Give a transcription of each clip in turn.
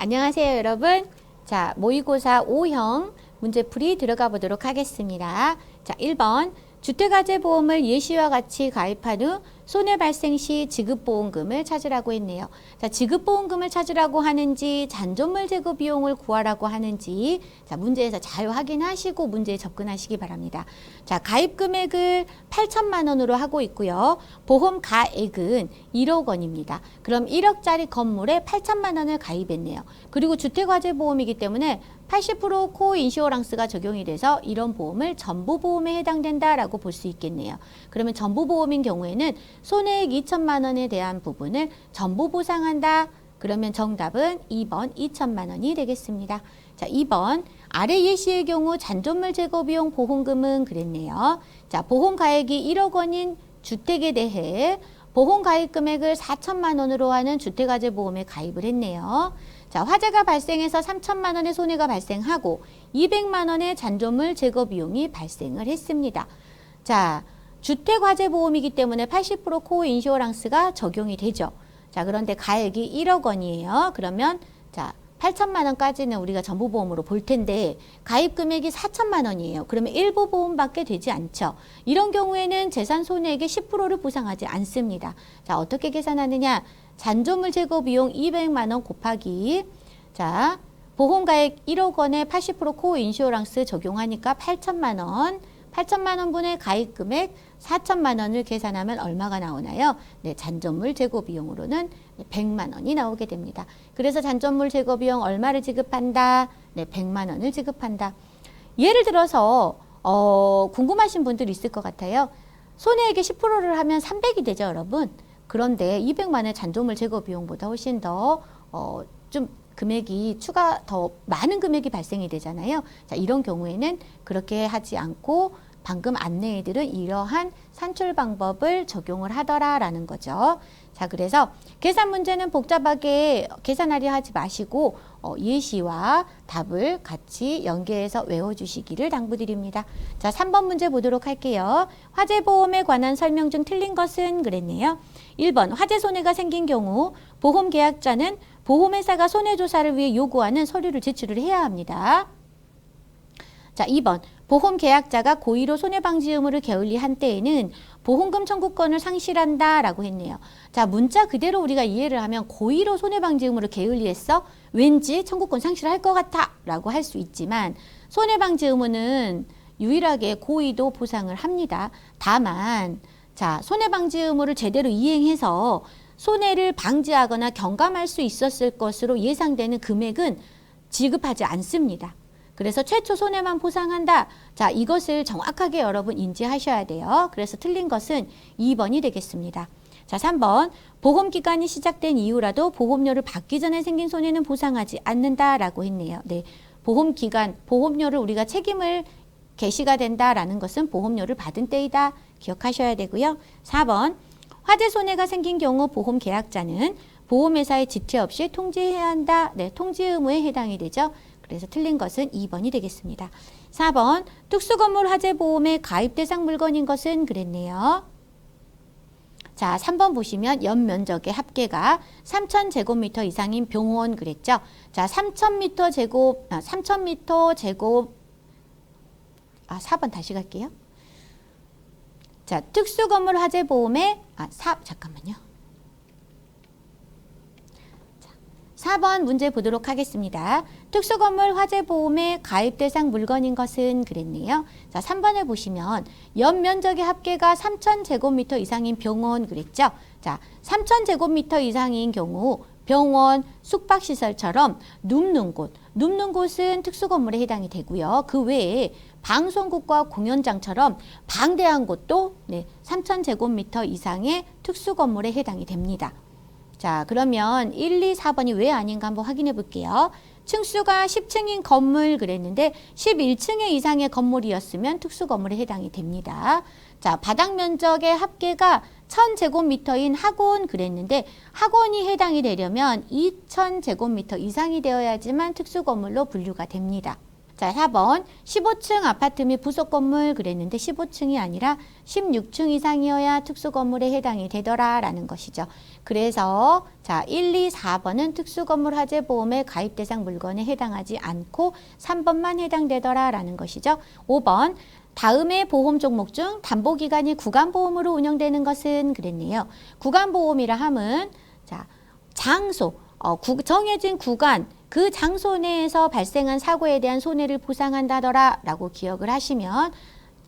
안녕하세요, 여러분. 자, 모의고사 5형 문제풀이 들어가 보도록 하겠습니다. 자, 1번. 주택화재보험을 예시와 같이 가입한 후 손해 발생 시 지급보험금을 찾으라고 했네요. 자, 지급보험금을 찾으라고 하는지 잔존물 제거 비용을 구하라고 하는지 자, 문제에서 잘 확인하시고 문제에 접근하시기 바랍니다. 자, 가입 금액을 8천만 원으로 하고 있고요. 보험 가액은 1억 원입니다. 그럼 1억짜리 건물에 8천만 원을 가입했네요. 그리고 주택화재보험이기 때문에 80% 코인슈어런스가 적용이 돼서 이런 보험을 전부보험에 해당된다라고 볼 수 있겠네요. 그러면 전부보험인 경우에는 손해액 2천만 원에 대한 부분을 전부 보상한다. 그러면 정답은 2번 2천만 원이 되겠습니다. 자, 2번 아래 예시의 경우 잔존물 제거 비용 보험금은 그랬네요. 자, 보험 가액이 1억 원인 주택에 대해 보험 가입 금액을 4천만 원으로 하는 주택화재 보험에 가입을 했네요. 자, 화재가 발생해서 3천만 원의 손해가 발생하고 200만 원의 잔존물 제거 비용이 발생을 했습니다. 자, 주택화재보험이기 때문에 80% 코인슈어런스가 적용이 되죠. 자, 그런데 가액이 1억 원이에요. 그러면 자, 8천만 원까지는 우리가 전부보험으로 볼 텐데 가입 금액이 4천만 원이에요. 그러면 일부 보험밖에 되지 않죠. 이런 경우에는 재산 손해액의 10%를 보상하지 않습니다. 자, 어떻게 계산하느냐? 잔존물 제거 비용 200만 원 곱하기 자, 보험가액 1억 원에 80% 코인슈어런스 적용하니까 8천만 원. 8천만 원분의 가입 금액 4천만 원을 계산하면 얼마가 나오나요? 네, 잔존물 제거 비용으로는 100만 원이 나오게 됩니다. 그래서 잔존물 제거 비용 얼마를 지급한다? 네, 100만 원을 지급한다. 예를 들어서 궁금하신 분들이 있을 것 같아요. 손해액의 10%를 하면 300이 되죠, 여러분. 그런데 200만 원의 잔존물 제거 비용보다 훨씬 더 좀 금액이 더 많은 금액이 발생이 되잖아요. 자, 이런 경우에는 그렇게 하지 않고 방금 안내해드린 이러한 산출 방법을 적용을 하더라라는 거죠. 자, 그래서 계산 문제는 복잡하게 계산하려 하지 마시고 예시와 답을 같이 연계해서 외워주시기를 당부드립니다. 자, 3번 문제 보도록 할게요. 화재보험에 관한 설명 중 틀린 것은 그랬네요. 1번 화재 손해가 생긴 경우 보험 계약자는 보험회사가 손해조사를 위해 요구하는 서류를 제출을 해야 합니다. 자, 2번 보험 계약자가 고의로 손해방지 의무를 게을리한 때에는 보험금 청구권을 상실한다 라고 했네요. 자, 문자 그대로 우리가 이해를 하면 고의로 손해방지 의무를 게을리했어? 왠지 청구권 상실할 것 같아 라고 할 수 있지만 손해방지 의무는 유일하게 고의도 보상을 합니다. 다만 자, 손해방지 의무를 제대로 이행해서 손해를 방지하거나 경감할 수 있었을 것으로 예상되는 금액은 지급하지 않습니다. 그래서 최초 손해만 보상한다. 자, 이것을 정확하게 여러분 인지하셔야 돼요. 그래서 틀린 것은 2번이 되겠습니다. 자, 3번 보험기간이 시작된 이후라도 보험료를 받기 전에 생긴 손해는 보상하지 않는다라고 했네요. 네, 보험기간, 보험료를 우리가 책임을 개시가 된다라는 것은 보험료를 받은 때이다. 기억하셔야 되고요. 4번 화재 손해가 생긴 경우 보험 계약자는 보험회사에 지체 없이 통지해야 한다. 네, 통지 의무에 해당이 되죠. 그래서 틀린 것은 2번이 되겠습니다. 4번 특수건물 화재보험에 가입 대상 물건인 것은 그랬네요. 자, 3번 보시면 연면적의 합계가 3,000제곱미터 이상인 병원 그랬죠. 자, 3,000m 제곱 4번 다시 갈게요. 자, 특수건물 화재보험에 잠깐만요. 자, 4번 문제 보도록 하겠습니다. 특수건물 화재보험에 가입 대상 물건인 것은 그랬네요. 자, 3번에 보시면 연면적의 합계가 3,000제곱미터 이상인 병원 그랬죠. 자, 3,000제곱미터 이상인 경우 병원, 숙박시설처럼 눕는 곳은 특수건물에 해당이 되고요. 그 외에 방송국과 공연장처럼 방대한 곳도 3,000제곱미터 이상의 특수건물에 해당이 됩니다. 자, 그러면 1, 2, 4번이 왜 아닌가 한번 확인해 볼게요. 층수가 10층인 건물 그랬는데 11층의 이상의 건물이었으면 특수건물에 해당이 됩니다. 자, 바닥 면적의 합계가 1,000제곱미터인 학원 그랬는데 학원이 해당이 되려면 2,000제곱미터 이상이 되어야지만 특수건물로 분류가 됩니다. 자, 4번 15층 아파트 및 부속 건물 그랬는데 15층이 아니라 16층 이상이어야 특수건물에 해당이 되더라 라는 것이죠. 그래서 자, 1, 2, 4번은 특수건물 화재보험의 가입 대상 물건에 해당하지 않고 3번만 해당되더라 라는 것이죠. 5번 다음의 보험 종목 중 담보기간이 구간보험으로 운영되는 것은 그랬네요. 구간보험이라 함은 자, 장소, 정해진 구간, 그 장소 내에서 발생한 사고에 대한 손해를 보상한다더라 라고 기억을 하시면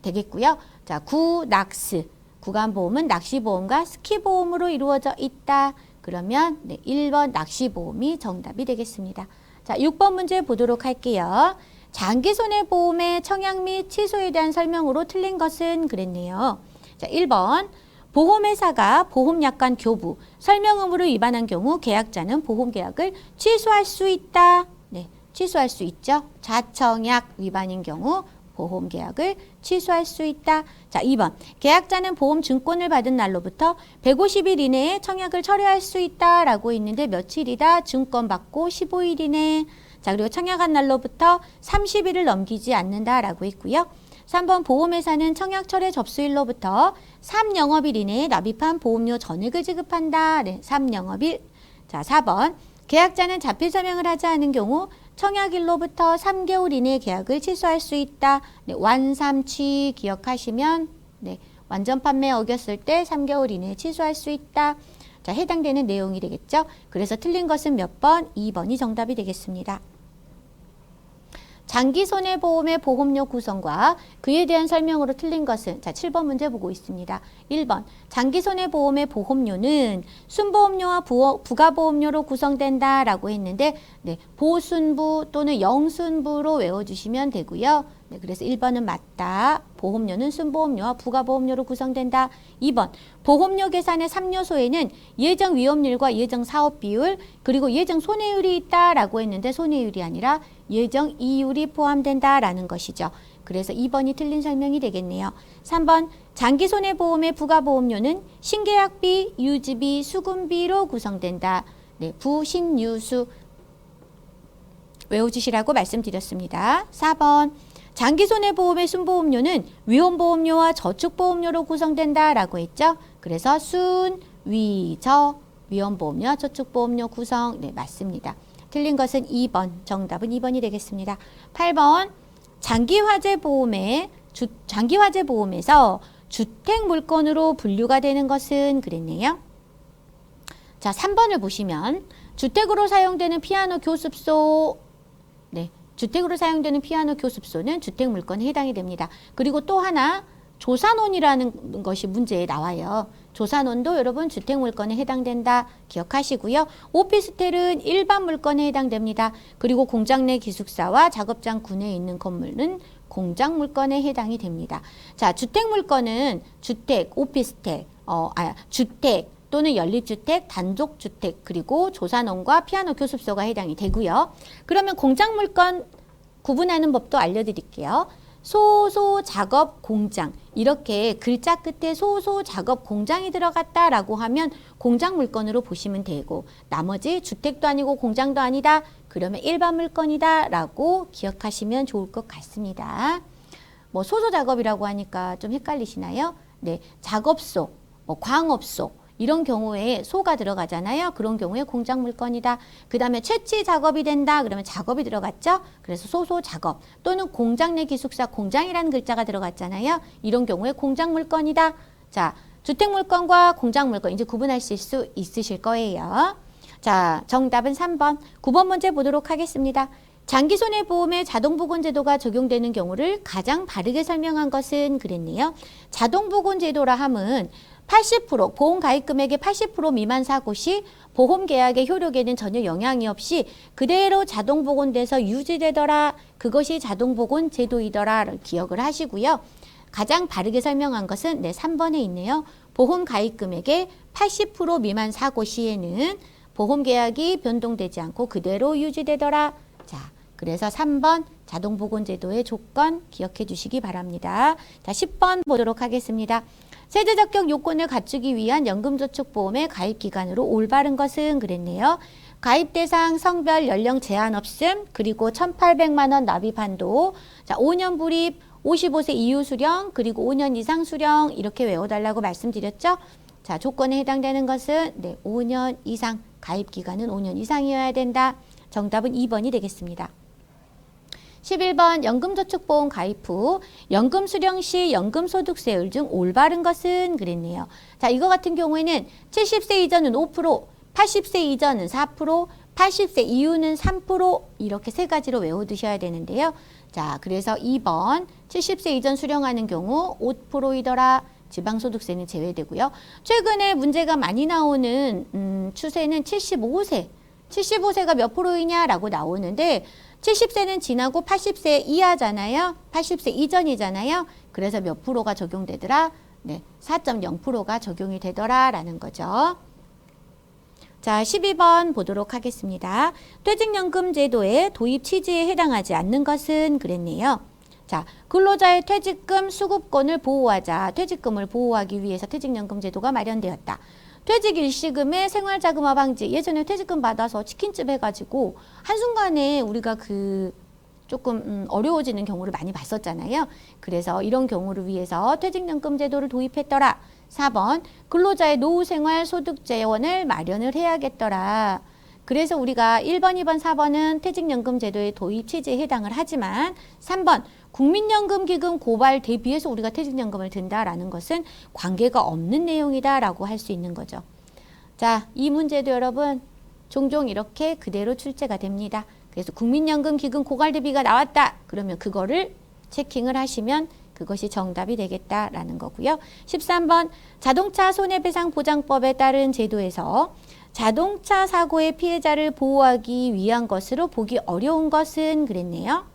되겠고요. 자, 구낙스, 구간보험은 낚시보험과 스키보험으로 이루어져 있다. 그러면 네, 1번 낚시보험이 정답이 되겠습니다. 자, 6번 문제 보도록 할게요. 장기손해보험의 청약 및 취소에 대한 설명으로 틀린 것은 그랬네요. 자, 1번 보험회사가 보험약관 교부, 설명 의무를 위반한 경우 계약자는 보험계약을 취소할 수 있다. 네, 취소할 수 있죠. 자청약 위반인 경우 보험계약을 취소할 수 있다. 자, 2번 계약자는 보험증권을 받은 날로부터 150일 이내에 청약을 철회할 수 있다라고 있는데 며칠이다? 증권 받고 15일 이내. 자, 그리고 청약한 날로부터 30일을 넘기지 않는다라고 있고요. 3번 보험회사는 청약 철회 접수일로부터 3영업일 이내에 납입한 보험료 전액을 지급한다. 네, 3영업일. 자, 4번 계약자는 자필 서명을 하지 않은 경우 청약일로부터 3개월 이내에 계약을 취소할 수 있다. 네, 완삼취 기억하시면 네, 완전 판매 어겼을 때 3개월 이내에 취소할 수 있다. 자, 해당되는 내용이 되겠죠. 그래서 틀린 것은 몇 번? 2번이 정답이 되겠습니다. 장기손해보험의 보험료 구성과 그에 대한 설명으로 틀린 것은 자 7번 문제 보고 있습니다. 1번 장기손해보험의 보험료는 순보험료와 부가보험료로 구성된다라고 했는데 네, 보순부 또는 영순부로 외워주시면 되고요. 네, 그래서 1번은 맞다. 보험료는 순보험료와 부가보험료로 구성된다. 2번 보험료 계산의 3요소에는 예정 위험률과 예정 사업비율 그리고 예정 손해율이 있다라고 했는데 손해율이 아니라 예정 이율이 포함된다라는 것이죠. 그래서 2번이 틀린 설명이 되겠네요. 3번 장기손해보험의 부가보험료는 신계약비, 유지비, 수금비로 구성된다. 네, 부신유수 외워주시라고 말씀드렸습니다. 4번 장기손해보험의 순보험료는 위험보험료와 저축보험료로 구성된다라고 했죠. 그래서 순, 위, 저, 위험보험료와 저축보험료 구성 네, 맞습니다. 틀린 것은 2번, 정답은 2번이 되겠습니다. 8번 장기화재보험에서 주택물건으로 분류가 되는 것은 그랬네요. 자, 3번을 보시면 주택으로 사용되는 피아노 교습소 네, 주택으로 사용되는 피아노 교습소는 주택물건에 해당이 됩니다. 그리고 또 하나 조산원이라는 것이 문제에 나와요. 조산원도 여러분 주택물건에 해당된다 기억하시고요. 오피스텔은 일반 물건에 해당됩니다. 그리고 공장 내 기숙사와 작업장 구내에 있는 건물은 공장 물건에 해당이 됩니다. 자, 주택물건은 주택, 오피스텔, 주택 또는 연립주택, 단독주택, 그리고 조산원과 피아노 교습소가 해당이 되고요. 그러면 공장 물건 구분하는 법도 알려드릴게요. 소소 작업 공장 이렇게 글자 끝에 소소 작업 공장이 들어갔다라고 하면 공장 물건으로 보시면 되고 나머지 주택도 아니고 공장도 아니다 그러면 일반 물건이다 라고 기억하시면 좋을 것 같습니다. 뭐 소소 작업이라고 하니까 좀 헷갈리시나요? 네, 작업소, 뭐 광업소 이런 경우에 소가 들어가잖아요. 그런 경우에 공장 물건이다. 그 다음에 채취 작업이 된다. 그러면 작업이 들어갔죠. 그래서 소소 작업 또는 공장 내 기숙사 공장이라는 글자가 들어갔잖아요. 이런 경우에 공장 물건이다. 자, 주택 물건과 공장 물건 이제 구분하실 수 있으실 거예요. 자, 정답은 3번. 9번 문제 보도록 하겠습니다. 장기손해보험의 자동보건제도가 적용되는 경우를 가장 바르게 설명한 것은 그랬네요. 자동보건제도라 함은 80% 보험 가입 금액의 80% 미만 사고 시 보험 계약의 효력에는 전혀 영향이 없이 그대로 자동 복원돼서 유지되더라. 그것이 자동 복원 제도이더라를 기억을 하시고요. 가장 바르게 설명한 것은 네, 3번에 있네요. 보험 가입 금액의 80% 미만 사고 시에는 보험 계약이 변동되지 않고 그대로 유지되더라. 자, 그래서 3번 자동 복원 제도의 조건 기억해 주시기 바랍니다. 자, 10번 보도록 하겠습니다. 세제 적격 요건을 갖추기 위한 연금저축보험의 가입 기간으로 올바른 것은 그랬네요. 가입 대상, 성별, 연령 제한 없음, 그리고 1,800만 원 납입 한도. 자, 5년 불입, 55세 이후 수령, 그리고 5년 이상 수령 이렇게 외워달라고 말씀드렸죠. 자, 조건에 해당되는 것은 5년 이상, 가입 기간은 5년 이상이어야 된다. 정답은 2번이 되겠습니다. 11번 연금저축보험 가입 후 연금 수령 시 연금소득세율 중 올바른 것은 그랬네요. 자, 이거 같은 경우에는 70세 이전은 5%, 80세 이전은 4%, 80세 이후는 3% 이렇게 세 가지로 외워두셔야 되는데요. 자, 그래서 2번 70세 이전 수령하는 경우 5%이더라. 지방소득세는 제외되고요. 최근에 문제가 많이 나오는 추세는 75세가 몇 프로이냐라고 나오는데 70세는 지나고 80세 이하잖아요. 80세 이전이잖아요. 그래서 몇 프로가 적용되더라? 4.0%가 적용이 되더라라는 거죠. 자, 12번 보도록 하겠습니다. 퇴직연금 제도의 도입 취지에 해당하지 않는 것은 그랬네요. 자, 근로자의 퇴직금 수급권을 보호하자. 퇴직금을 보호하기 위해서 퇴직연금 제도가 마련되었다. 퇴직 일시금의 생활자금화 방지. 예전에 퇴직금 받아서 치킨집 해가지고 한순간에 우리가 조금 어려워지는 경우를 많이 봤었잖아요. 그래서 이런 경우를 위해서 퇴직연금 제도를 도입했더라. 4번 근로자의 노후생활 소득재원을 마련을 해야겠더라. 그래서 우리가 1번, 2번, 4번은 퇴직연금 제도의 도입 취지에 해당을 하지만 3번 국민연금기금 고발 대비해서 우리가 퇴직연금을 든다라는 것은 관계가 없는 내용이다라고 할 수 있는 거죠. 자, 이 문제도 여러분 종종 이렇게 그대로 출제가 됩니다. 그래서 국민연금기금 고갈 대비가 나왔다. 그러면 그거를 체킹을 하시면 그것이 정답이 되겠다라는 거고요. 13번 자동차 손해배상보장법에 따른 제도에서 자동차 사고의 피해자를 보호하기 위한 것으로 보기 어려운 것은 그랬네요.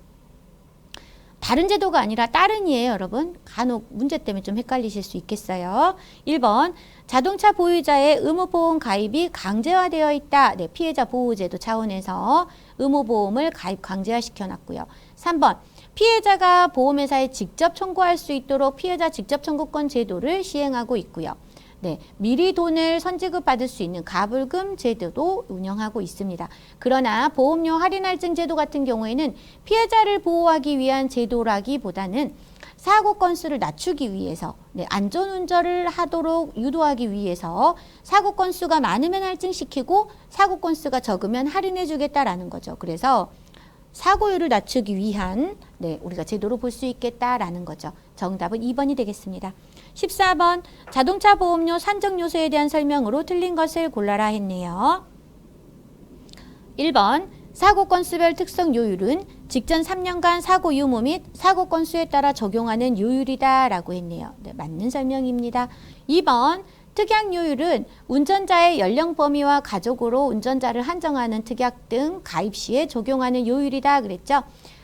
다른 제도가 아니라 따른이에요, 여러분. 간혹 문제 때문에 좀 헷갈리실 수 있겠어요. 1번 자동차 보유자의 의무보험 가입이 강제화되어 있다. 피해자 보호제도 차원에서 의무보험을 가입 강제화시켜 놨고요. 3번 피해자가 보험회사에 직접 청구할 수 있도록 피해자 직접 청구권 제도를 시행하고 있고요. 미리 돈을 선지급 받을 수 있는 가불금 제도도 운영하고 있습니다. 그러나 보험료 할인 할증 제도 같은 경우에는 피해자를 보호하기 위한 제도라기보다는 사고 건수를 낮추기 위해서 안전운전을 하도록 유도하기 위해서 사고 건수가 많으면 할증시키고 사고 건수가 적으면 할인해 주겠다라는 거죠. 그래서 사고율을 낮추기 위한 우리가 제도로 볼 수 있겠다라는 거죠. 정답은 2번이 되겠습니다. 14번 자동차 보험료 산정 요소에 대한 설명으로 틀린 것을 골라라 했네요. 1번 사고 건수별 특성 요율은 직전 3년간 사고 유무 및 사고 건수에 따라 적용하는 요율이다 라고 했네요. 맞는 설명입니다. 2번 특약 요율은 운전자의 연령 범위와 가족으로 운전자를 한정하는 특약 등 가입 시에 적용하는 요율이다 그랬죠.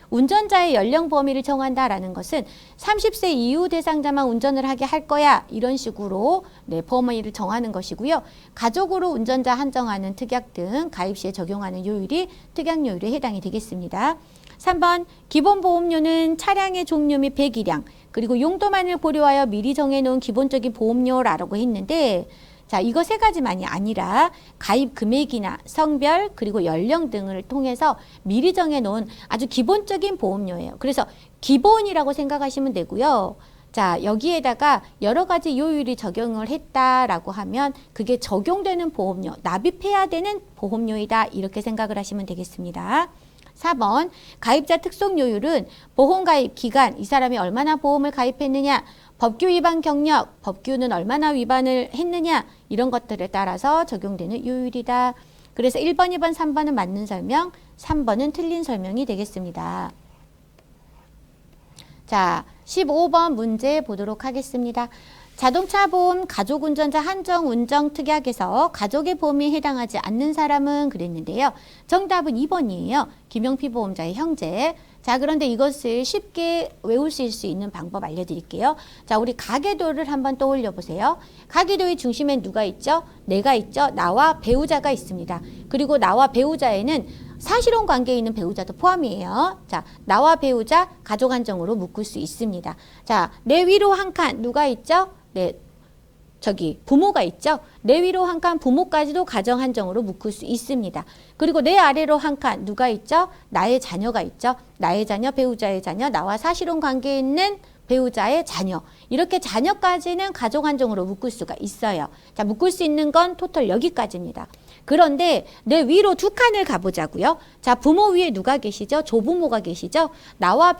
운전자의 연령 범위를 정한다라는 것은 30세 이후 대상자만 운전을 하게 할 거야 이런 식으로 범위를 정하는 것이고요. 가족으로 운전자 한정하는 특약 등 가입 시에 적용하는 요율이 특약 요율에 해당이 되겠습니다. 3번 기본보험료는 차량의 종류 및 배기량 그리고 용도만을 고려하여 미리 정해놓은 기본적인 보험료라고 했는데 자, 이거 세 가지만이 아니라 가입 금액이나 성별 그리고 연령 등을 통해서 미리 정해놓은 아주 기본적인 보험료예요. 그래서 기본이라고 생각하시면 되고요. 자, 여기에다가 여러 가지 요율이 적용을 했다라고 하면 그게 적용되는 보험료, 납입해야 되는 보험료이다 이렇게 생각을 하시면 되겠습니다. 4번 가입자 특성 요율은 보험 가입 기간, 이 사람이 얼마나 보험을 가입했느냐, 법규 위반 경력, 법규는 얼마나 위반을 했느냐 이런 것들에 따라서 적용되는 요율이다. 그래서 1번, 2번, 3번은 맞는 설명, 3번은 틀린 설명이 되겠습니다. 자, 15번 문제 보도록 하겠습니다. 자동차 보험 가족 운전자 한정 운정 특약에서 가족의 보험에 해당하지 않는 사람은 그랬는데요. 정답은 2번이에요. 김용필 보험자의 형제. 자, 그런데 이것을 쉽게 외우실 수 있는 방법 알려드릴게요. 자, 우리 가계도를 한번 떠올려 보세요. 가계도의 중심엔 누가 있죠? 내가 있죠? 나와 배우자가 있습니다. 그리고 나와 배우자에는 사실혼 관계에 있는 배우자도 포함이에요. 자, 나와 배우자 가족 한정으로 묶을 수 있습니다. 자, 내 위로 한 칸 누가 있죠? 부모가 있죠. 내 위로 한 칸 부모까지도 가정 한정으로 묶을 수 있습니다. 그리고 내 아래로 한 칸 누가 있죠? 나의 자녀가 있죠. 나의 자녀, 배우자의 자녀, 나와 사실혼 관계에 있는 배우자의 자녀. 이렇게 자녀까지는 가족 한정으로 묶을 수가 있어요. 자, 묶을 수 있는 건 토탈 여기까지입니다. 그런데 내 위로 두 칸을 가보자고요. 자, 부모 위에 누가 계시죠? 조부모가 계시죠? 나와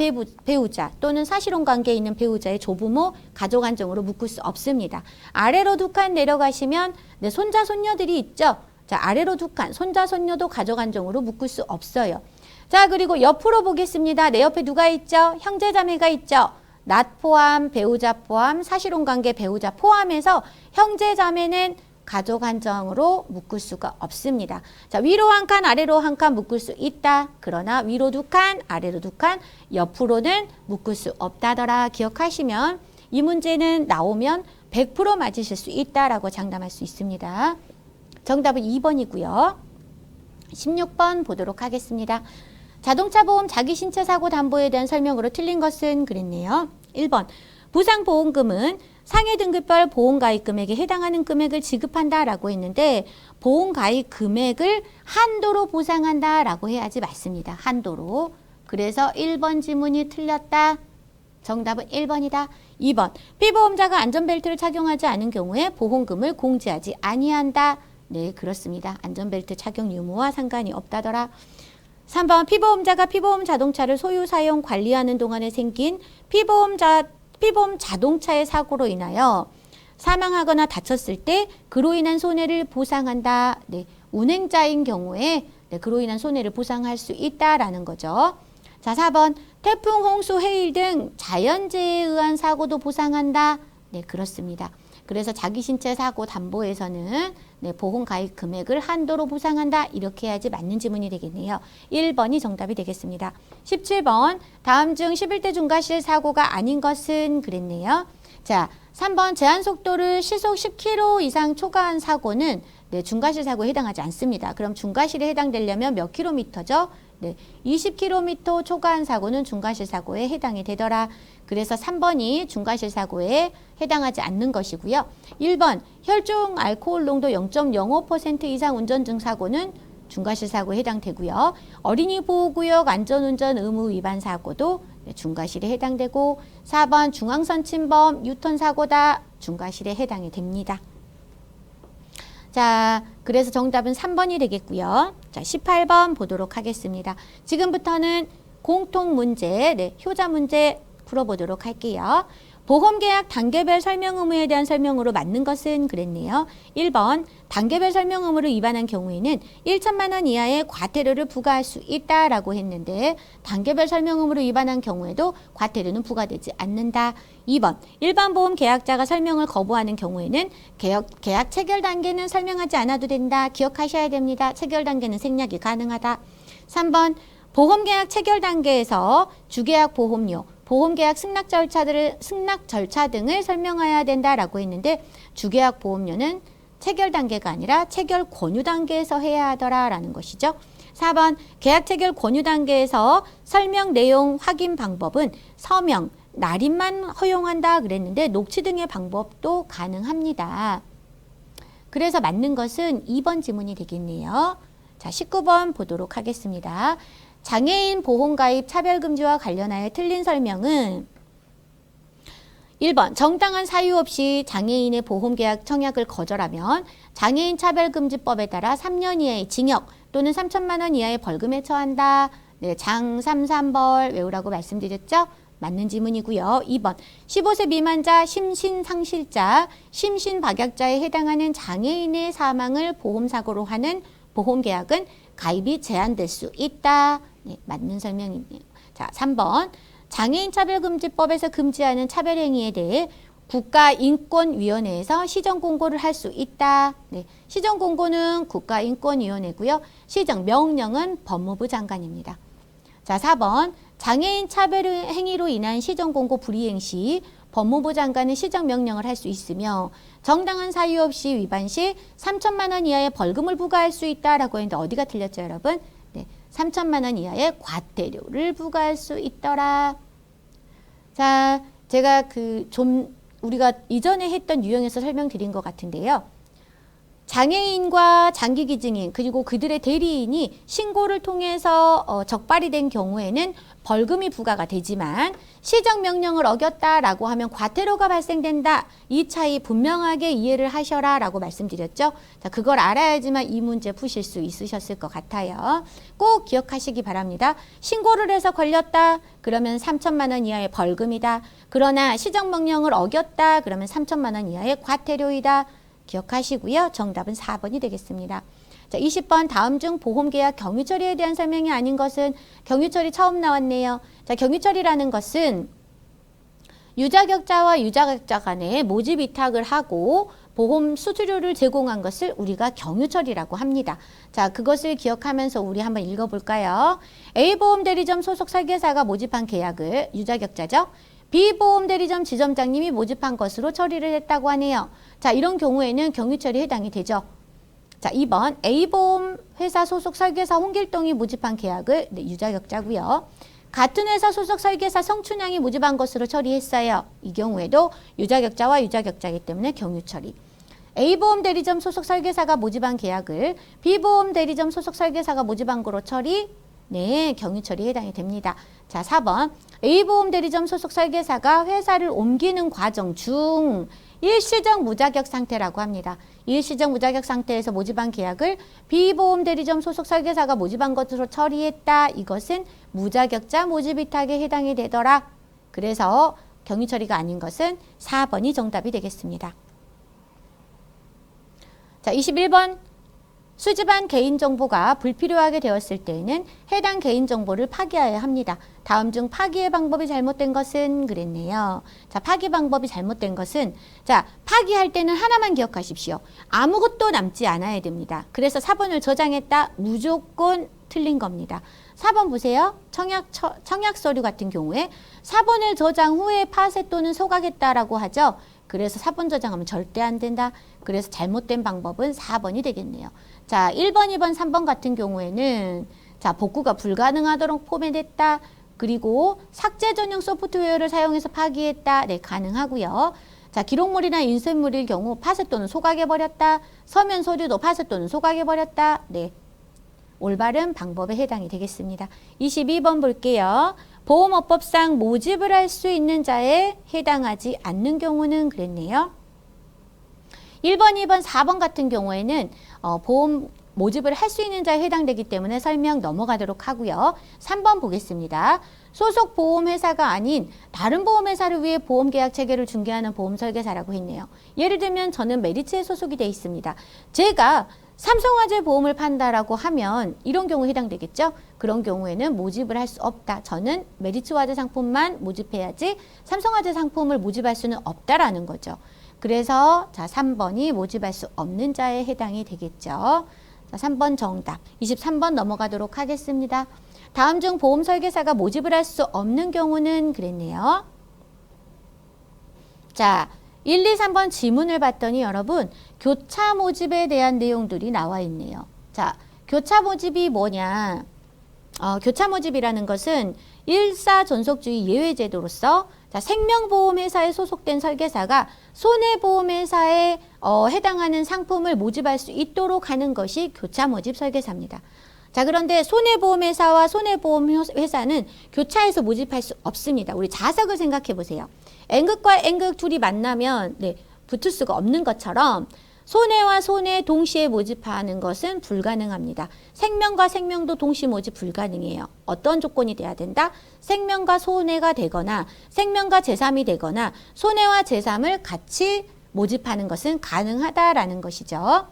배우자 또는 사실혼 관계에 있는 배우자의 조부모 가족 한정으로 묶을 수 없습니다. 아래로 두 칸 내려가시면 내 손자 손녀들이 있죠? 자, 아래로 두 칸 손자 손녀도 가족 한정으로 묶을 수 없어요. 자, 그리고 옆으로 보겠습니다. 내 옆에 누가 있죠? 형제 자매가 있죠? 나 포함, 배우자 포함, 사실혼 관계 배우자 포함해서 형제 자매는 가족 한정으로 묶을 수가 없습니다. 자, 위로 한 칸, 아래로 한 칸 묶을 수 있다. 그러나 위로 두 칸, 아래로 두 칸, 옆으로는 묶을 수 없다더라. 기억하시면 이 문제는 나오면 100% 맞으실 수 있다라고 장담할 수 있습니다. 정답은 2번이고요. 16번 보도록 하겠습니다. 자동차 보험 자기 신체 사고 담보에 대한 설명으로 틀린 것은 그랬네요. 1번 부상보험금은 상해 등급별 보험가입 금액에 해당하는 금액을 지급한다라고 했는데 보험가입 금액을 한도로 보상한다라고 해야지 맞습니다. 한도로. 그래서 1번 지문이 틀렸다. 정답은 1번이다. 2번 피보험자가 안전벨트를 착용하지 않은 경우에 보험금을 공제하지 아니한다. 네, 그렇습니다. 안전벨트 착용 유무와 상관이 없다더라. 3번 피보험자가 피보험 자동차를 소유, 사용, 관리하는 동안에 생긴 피보험 자동차의 사고로 인하여 사망하거나 다쳤을 때 그로 인한 손해를 보상한다. 네, 운행자인 경우에 네, 그로 인한 손해를 보상할 수 있다라는 거죠. 자, 4번 태풍, 홍수, 해일 등 자연재해에 의한 사고도 보상한다. 네, 그렇습니다. 그래서 자기 신체 사고 담보에서는 네, 보험 가입 금액을 한도로 보상한다. 이렇게 해야지 맞는 지문이 되겠네요. 1번이 정답이 되겠습니다. 17번 다음 중 11대 중과실 사고가 아닌 것은 그랬네요. 자, 3번 제한속도를 시속 10km 이상 초과한 사고는 네, 중과실 사고에 해당하지 않습니다. 그럼 중과실에 해당되려면 몇 킬로미터죠? 네, 20km 초과한 사고는 중과실 사고에 해당이 되더라. 그래서 3번이 중과실 사고에 해당하지 않는 것이고요. 1번 혈중 알코올 농도 0.05% 이상 운전중 사고는 중과실 사고에 해당되고요. 어린이 보호구역 안전운전 의무 위반 사고도 중과실에 해당되고 4번 중앙선 침범 유턴 사고다. 중과실에 해당이 됩니다. 자, 그래서 정답은 3번이 되겠고요. 자, 18번 보도록 하겠습니다. 지금부터는 공통 문제, 네, 효자 문제 풀어보도록 할게요. 보험계약 단계별 설명 의무에 대한 설명으로 맞는 것은 그랬네요. 1번 단계별 설명 의무를 위반한 경우에는 1천만 원 이하의 과태료를 부과할 수 있다라고 했는데 단계별 설명 의무를 위반한 경우에도 과태료는 부과되지 않는다. 2번 일반 보험 계약자가 설명을 거부하는 경우에는 계약 체결 단계는 설명하지 않아도 된다. 기억하셔야 됩니다. 체결 단계는 생략이 가능하다. 3번 보험계약 체결 단계에서 주계약 보험료 보험계약 승낙 절차 등을 설명해야 된다라고 했는데 주계약 보험료는 체결 단계가 아니라 체결 권유 단계에서 해야 하더라라는 것이죠. 4번 계약 체결 권유 단계에서 설명 내용 확인 방법은 서명, 날인만 허용한다 그랬는데 녹취 등의 방법도 가능합니다. 그래서 맞는 것은 2번 지문이 되겠네요. 자, 19번 보도록 하겠습니다. 장애인 보험가입 차별금지와 관련하여 틀린 설명은 1번 정당한 사유 없이 장애인의 보험계약 청약을 거절하면 장애인 차별금지법에 따라 3년 이하의 징역 또는 3천만 원 이하의 벌금에 처한다. 네, 장3벌 외우라고 말씀드렸죠? 맞는 지문이고요. 2번 15세 미만자, 심신상실자, 심신박약자에 해당하는 장애인의 사망을 보험사고로 하는 보험계약은 가입이 제한될 수 있다. 네, 맞는 설명이네요. 자, 3번 장애인 차별금지법에서 금지하는 차별행위에 대해 국가인권위원회에서 시정공고를 할 수 있다. 네, 시정공고는 국가인권위원회고요. 시정명령은 법무부 장관입니다. 자, 4번 장애인 차별행위로 인한 시정공고 불이행 시 법무부 장관은 시정명령을 할 수 있으며 정당한 사유 없이 위반 시 3천만 원 이하의 벌금을 부과할 수 있다라고 했는데 어디가 틀렸죠, 여러분? 네, 3천만 원 이하의 과태료를 부과할 수 있더라. 자, 제가 좀 우리가 이전에 했던 유형에서 설명드린 것 같은데요. 장애인과 장기기증인 그리고 그들의 대리인이 신고를 통해서 적발이 된 경우에는 벌금이 부과가 되지만 시정명령을 어겼다라고 하면 과태료가 발생된다. 이 차이 분명하게 이해를 하셔라 라고 말씀드렸죠. 자, 그걸 알아야지만 이 문제 푸실 수 있으셨을 것 같아요. 꼭 기억하시기 바랍니다. 신고를 해서 걸렸다. 그러면 3천만 원 이하의 벌금이다. 그러나 시정명령을 어겼다. 그러면 3천만 원 이하의 과태료이다. 기억하시고요. 정답은 4번이 되겠습니다. 자, 20번 다음 중 보험계약 경유처리에 대한 설명이 아닌 것은 경유처리 처음 나왔네요. 자, 경유처리라는 것은 유자격자와 유자격자 간에 모집 위탁을 하고 보험 수수료를 제공한 것을 우리가 경유처리라고 합니다. 자, 그것을 기억하면서 우리 한번 읽어볼까요? A보험 대리점 소속 설계사가 모집한 계약을 유자격자죠. B보험 대리점 지점장님이 모집한 것으로 처리를 했다고 하네요. 자, 이런 경우에는 경유처리에 해당이 되죠. 자, 2번 A보험 회사 소속 설계사 홍길동이 모집한 계약을 유자격자고요. 같은 회사 소속 설계사 성춘향이 모집한 것으로 처리했어요. 이 경우에도 유자격자와 유자격자이기 때문에 경유처리. A보험 대리점 소속 설계사가 모집한 계약을 B보험 대리점 소속 설계사가 모집한 거로 처리. 네, 경유처리에 해당이 됩니다. 자, 4번 A보험 대리점 소속 설계사가 회사를 옮기는 과정 중 일시적 무자격 상태라고 합니다. 일시적 무자격 상태에서 모집한 계약을 B보험 대리점 소속 설계사가 모집한 것으로 처리했다. 이것은 무자격자 모집 위탁에 해당이 되더라. 그래서 경유처리가 아닌 것은 4번이 정답이 되겠습니다. 자, 21번 수집한 개인정보가 불필요하게 되었을 때에는 해당 개인정보를 파기해야 합니다. 다음 중 파기의 방법이 잘못된 것은 그랬네요. 자, 파기 방법이 잘못된 것은 자, 파기할 때는 하나만 기억하십시오. 아무것도 남지 않아야 됩니다. 그래서 4번을 저장했다. 무조건 틀린 겁니다. 4번 보세요. 청약 서류 같은 경우에 4번을 저장 후에 파쇄 또는 소각했다라고 하죠. 그래서 4번 저장하면 절대 안 된다. 그래서 잘못된 방법은 4번이 되겠네요. 자, 1번, 2번, 3번 같은 경우에는 자, 복구가 불가능하도록 포맷했다. 그리고 삭제 전용 소프트웨어를 사용해서 파기했다. 네, 가능하고요. 자, 기록물이나 인쇄물일 경우 파쇄 또는 소각해버렸다. 서면 서류도 파쇄 또는 소각해버렸다. 네, 올바른 방법에 해당이 되겠습니다. 22번 볼게요. 보험업법상 모집을 할 수 있는 자에 해당하지 않는 경우는 그랬네요. 1번, 2번, 4번 같은 경우에는 보험 모집을 할 수 있는 자에 해당되기 때문에 설명 넘어가도록 하고요. 3번 보겠습니다. 소속 보험회사가 아닌 다른 보험회사를 위해 보험계약 체계를 중개하는 보험설계사라고 했네요. 예를 들면 저는 메리츠에 소속이 되어 있습니다. 제가 삼성화재 보험을 판다라고 하면 이런 경우에 해당되겠죠. 그런 경우에는 모집을 할 수 없다. 저는 메리츠화재 상품만 모집해야지 삼성화재 상품을 모집할 수는 없다라는 거죠. 그래서 자, 3번이 모집할 수 없는 자에 해당이 되겠죠. 자, 3번 정답. 23번 넘어가도록 하겠습니다. 다음 중 보험 설계사가 모집을 할 수 없는 경우는 그랬네요. 자, 1, 2, 3번 지문을 봤더니 여러분 교차 모집에 대한 내용들이 나와 있네요. 자, 교차 모집이 뭐냐? 교차 모집이라는 것은 일사존속주의 예외제도로서 자, 생명보험회사에 소속된 설계사가 손해보험회사에 해당하는 상품을 모집할 수 있도록 하는 것이 교차 모집 설계사입니다. 자, 그런데 손해보험회사와 손해보험회사는 교차해서 모집할 수 없습니다. 우리 자석을 생각해 보세요. N극과 N극 둘이 만나면 네, 붙을 수가 없는 것처럼 손해와 손해 동시에 모집하는 것은 불가능합니다. 생명과 생명도 동시 모집 불가능해요. 어떤 조건이 돼야 된다? 생명과 손해가 되거나 생명과 제3이 되거나 손해와 제3을 같이 모집하는 것은 가능하다라는 것이죠.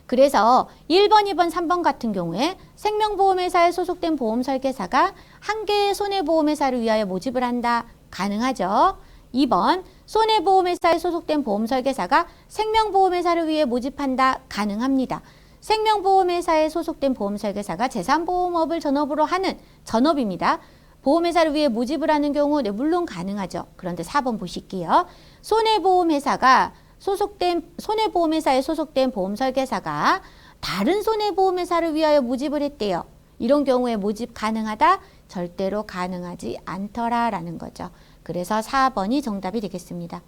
그래서 1번, 2번, 3번 같은 경우에 생명보험회사에 소속된 보험설계사가 한 개의 손해보험회사를 위하여 모집을 한다. 가능하죠. 2번 손해보험회사에 소속된 보험설계사가 생명보험회사를 위해 모집한다. 가능합니다. 생명보험회사에 소속된 보험설계사가 제3보험업을 전업으로 하는 전업입니다. 보험회사를 위해 모집을 하는 경우 네, 물론 가능하죠. 그런데 4번 보실게요. 손해보험회사에 소속된 보험설계사가 다른 손해보험회사를 위하여 모집을 했대요. 이런 경우에 모집 가능하다? 절대로 가능하지 않더라라는 거죠. 그래서 4번이 정답이 되겠습니다.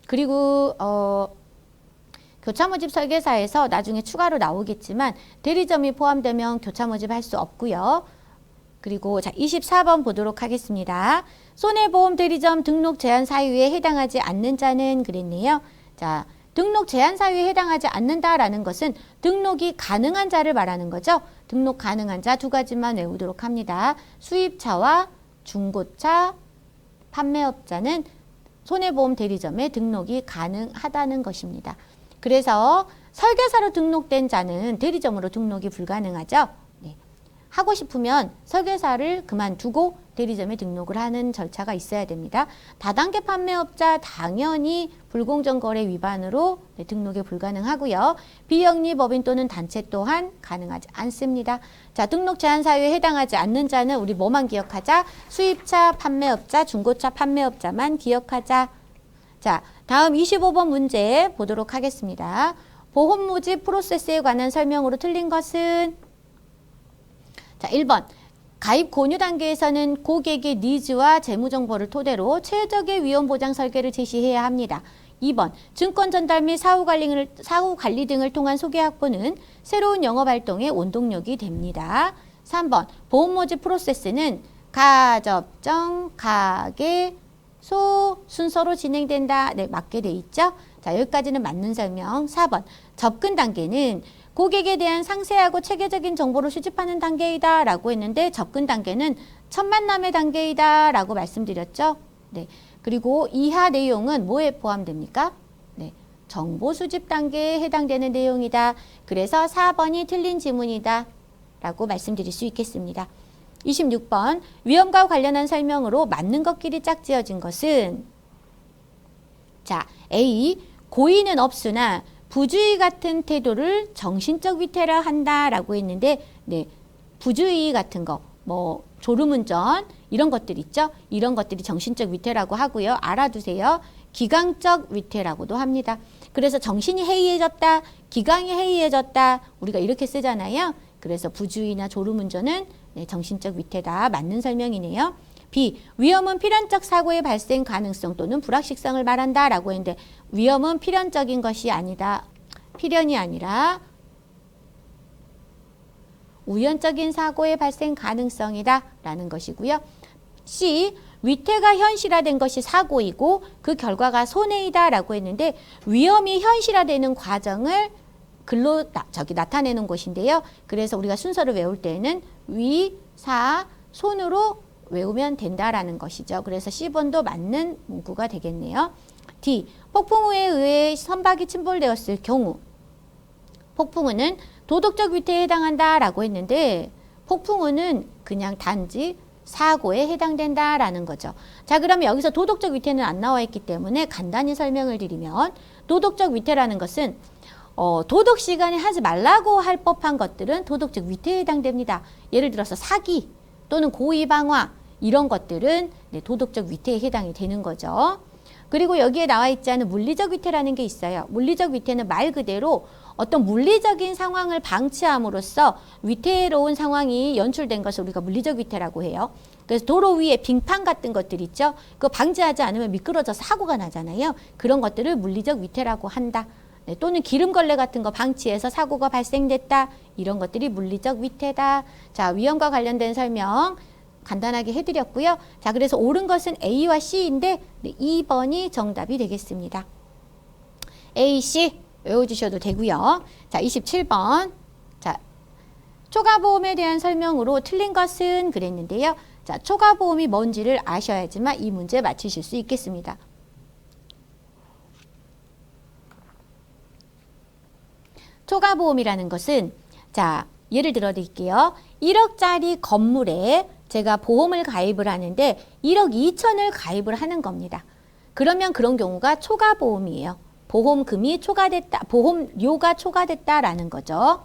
그리고 교차 모집 설계사에서 나중에 추가로 나오겠지만 대리점이 포함되면 교차 모집할 수 없고요. 그리고 자 24번 보도록 하겠습니다. 손해보험 대리점 등록 제한 사유에 해당하지 않는 자는 그랬네요. 자, 등록 제한 사유에 해당하지 않는다라는 것은 등록이 가능한 자를 말하는 거죠. 등록 가능한 자 두 가지만 외우도록 합니다. 수입차와 중고차 판매업자는 손해보험 대리점에 등록이 가능하다는 것입니다. 그래서 설계사로 등록된 자는 대리점으로 등록이 불가능하죠. 네. 하고 싶으면 설계사를 그만두고 대리점에 등록을 하는 절차가 있어야 됩니다. 다단계 판매업자 당연히 불공정 거래 위반으로 등록이 불가능하고요. 비영리법인 또는 단체 또한 가능하지 않습니다. 자, 등록 제한 사유에 해당하지 않는 자는 우리 뭐만 기억하자? 수입차 판매업자, 중고차 판매업자만 기억하자. 자, 다음 25번 문제 보도록 하겠습니다. 보험 모집 프로세스에 관한 설명으로 틀린 것은? 자, 1번. 가입 권유 단계에서는 고객의 니즈와 재무 정보를 토대로 최적의 위험 보장 설계를 제시해야 합니다. 2번. 증권 전달 및 사후 관리 등을 통한 소개 확보는 새로운 영업 활동의 원동력이 됩니다. 3번. 보험 모집 프로세스는 가, 접정, 가계, 소 순서로 진행된다. 네, 맞게 돼 있죠? 자, 여기까지는 맞는 설명. 4번. 접근 단계는 고객에 대한 상세하고 체계적인 정보를 수집하는 단계이다 라고 했는데 접근 단계는 첫 만남의 단계이다 라고 말씀드렸죠. 네. 그리고 이하 내용은 뭐에 포함됩니까? 네. 정보 수집 단계에 해당되는 내용이다. 그래서 4번이 틀린 지문이다 라고 말씀드릴 수 있겠습니다. 26번. 위험과 관련한 설명으로 맞는 것끼리 짝지어진 것은? 자, A. 고의는 없으나 부주의 같은 태도를 정신적 위태라 한다라고 했는데, 네, 부주의 같은 거, 뭐 졸음운전 이런 것들 있죠. 이런 것들이 정신적 위태라고 하고요. 알아두세요. 기강적 위태라고도 합니다. 그래서 정신이 해이해졌다, 기강이 해이해졌다, 우리가 이렇게 쓰잖아요. 그래서 부주의나 졸음운전은 네, 정신적 위태다. 맞는 설명이네요. B. 위험은 필연적 사고의 발생 가능성 또는 불확실성을 말한다라고 했는데 위험은 필연적인 것이 아니다. 필연이 아니라 우연적인 사고의 발생 가능성이다 라는 것이고요. C. 위태가 현실화된 것이 사고이고 그 결과가 손해이다 라고 했는데 위험이 현실화되는 과정을 글로 나타내는 것인데요. 그래서 우리가 순서를 외울 때는 위, 사, 손으로 외우면 된다라는 것이죠. 그래서 C번도 맞는 문구가 되겠네요. D. 폭풍우에 의해 선박이 침몰되었을 경우 폭풍우는 도덕적 위태에 해당한다라고 했는데 폭풍우는 그냥 단지 사고에 해당된다라는 거죠. 자, 그러면 여기서 도덕적 위태는 안 나와 있기 때문에 간단히 설명을 드리면 도덕적 위태라는 것은 도덕 시간에 하지 말라고 할 법한 것들은 도덕적 위태에 해당됩니다. 예를 들어서 사기 또는 고의방화 이런 것들은 네, 도덕적 위태에 해당이 되는 거죠. 그리고 여기에 나와 있지 않은 물리적 위태라는 게 있어요. 물리적 위태는 말 그대로 어떤 물리적인 상황을 방치함으로써 위태로운 상황이 연출된 것을 우리가 물리적 위태라고 해요. 그래서 도로 위에 빙판 같은 것들 있죠. 그거 방지하지 않으면 미끄러져서 사고가 나잖아요. 그런 것들을 물리적 위태라고 한다. 네, 또는 기름걸레 같은 거 방치해서 사고가 발생됐다. 이런 것들이 물리적 위태다. 자, 위험과 관련된 설명 간단하게 해드렸고요. 자, 그래서 옳은 것은 A와 C인데 네, 2번이 정답이 되겠습니다. A, C 외워주셔도 되고요. 자, 27번. 자, 초과보험에 대한 설명으로 틀린 것은 그랬는데요. 자, 초과보험이 뭔지를 아셔야지만 이 문제 맞히실 수 있겠습니다. 초과보험이라는 것은 자, 예를 들어 드릴게요. 1억짜리 건물에 제가 보험을 가입을 하는데 1억 2천을 가입을 하는 겁니다. 그러면 그런 경우가 초과보험이에요. 보험금이 초과됐다, 보험료가 초과됐다라는 거죠.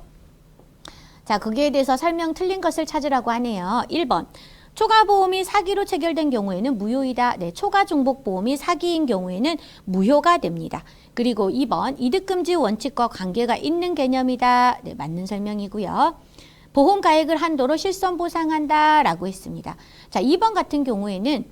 자, 거기에 대해서 설명 틀린 것을 찾으라고 하네요. 1번. 초과보험이 사기로 체결된 경우에는 무효이다. 네, 초과중복보험이 사기인 경우에는 무효가 됩니다. 그리고 2번. 이득금지 원칙과 관계가 있는 개념이다. 네, 맞는 설명이고요. 보험 가액을 한도로 실손 보상한다 라고 했습니다. 자, 2번 같은 경우에는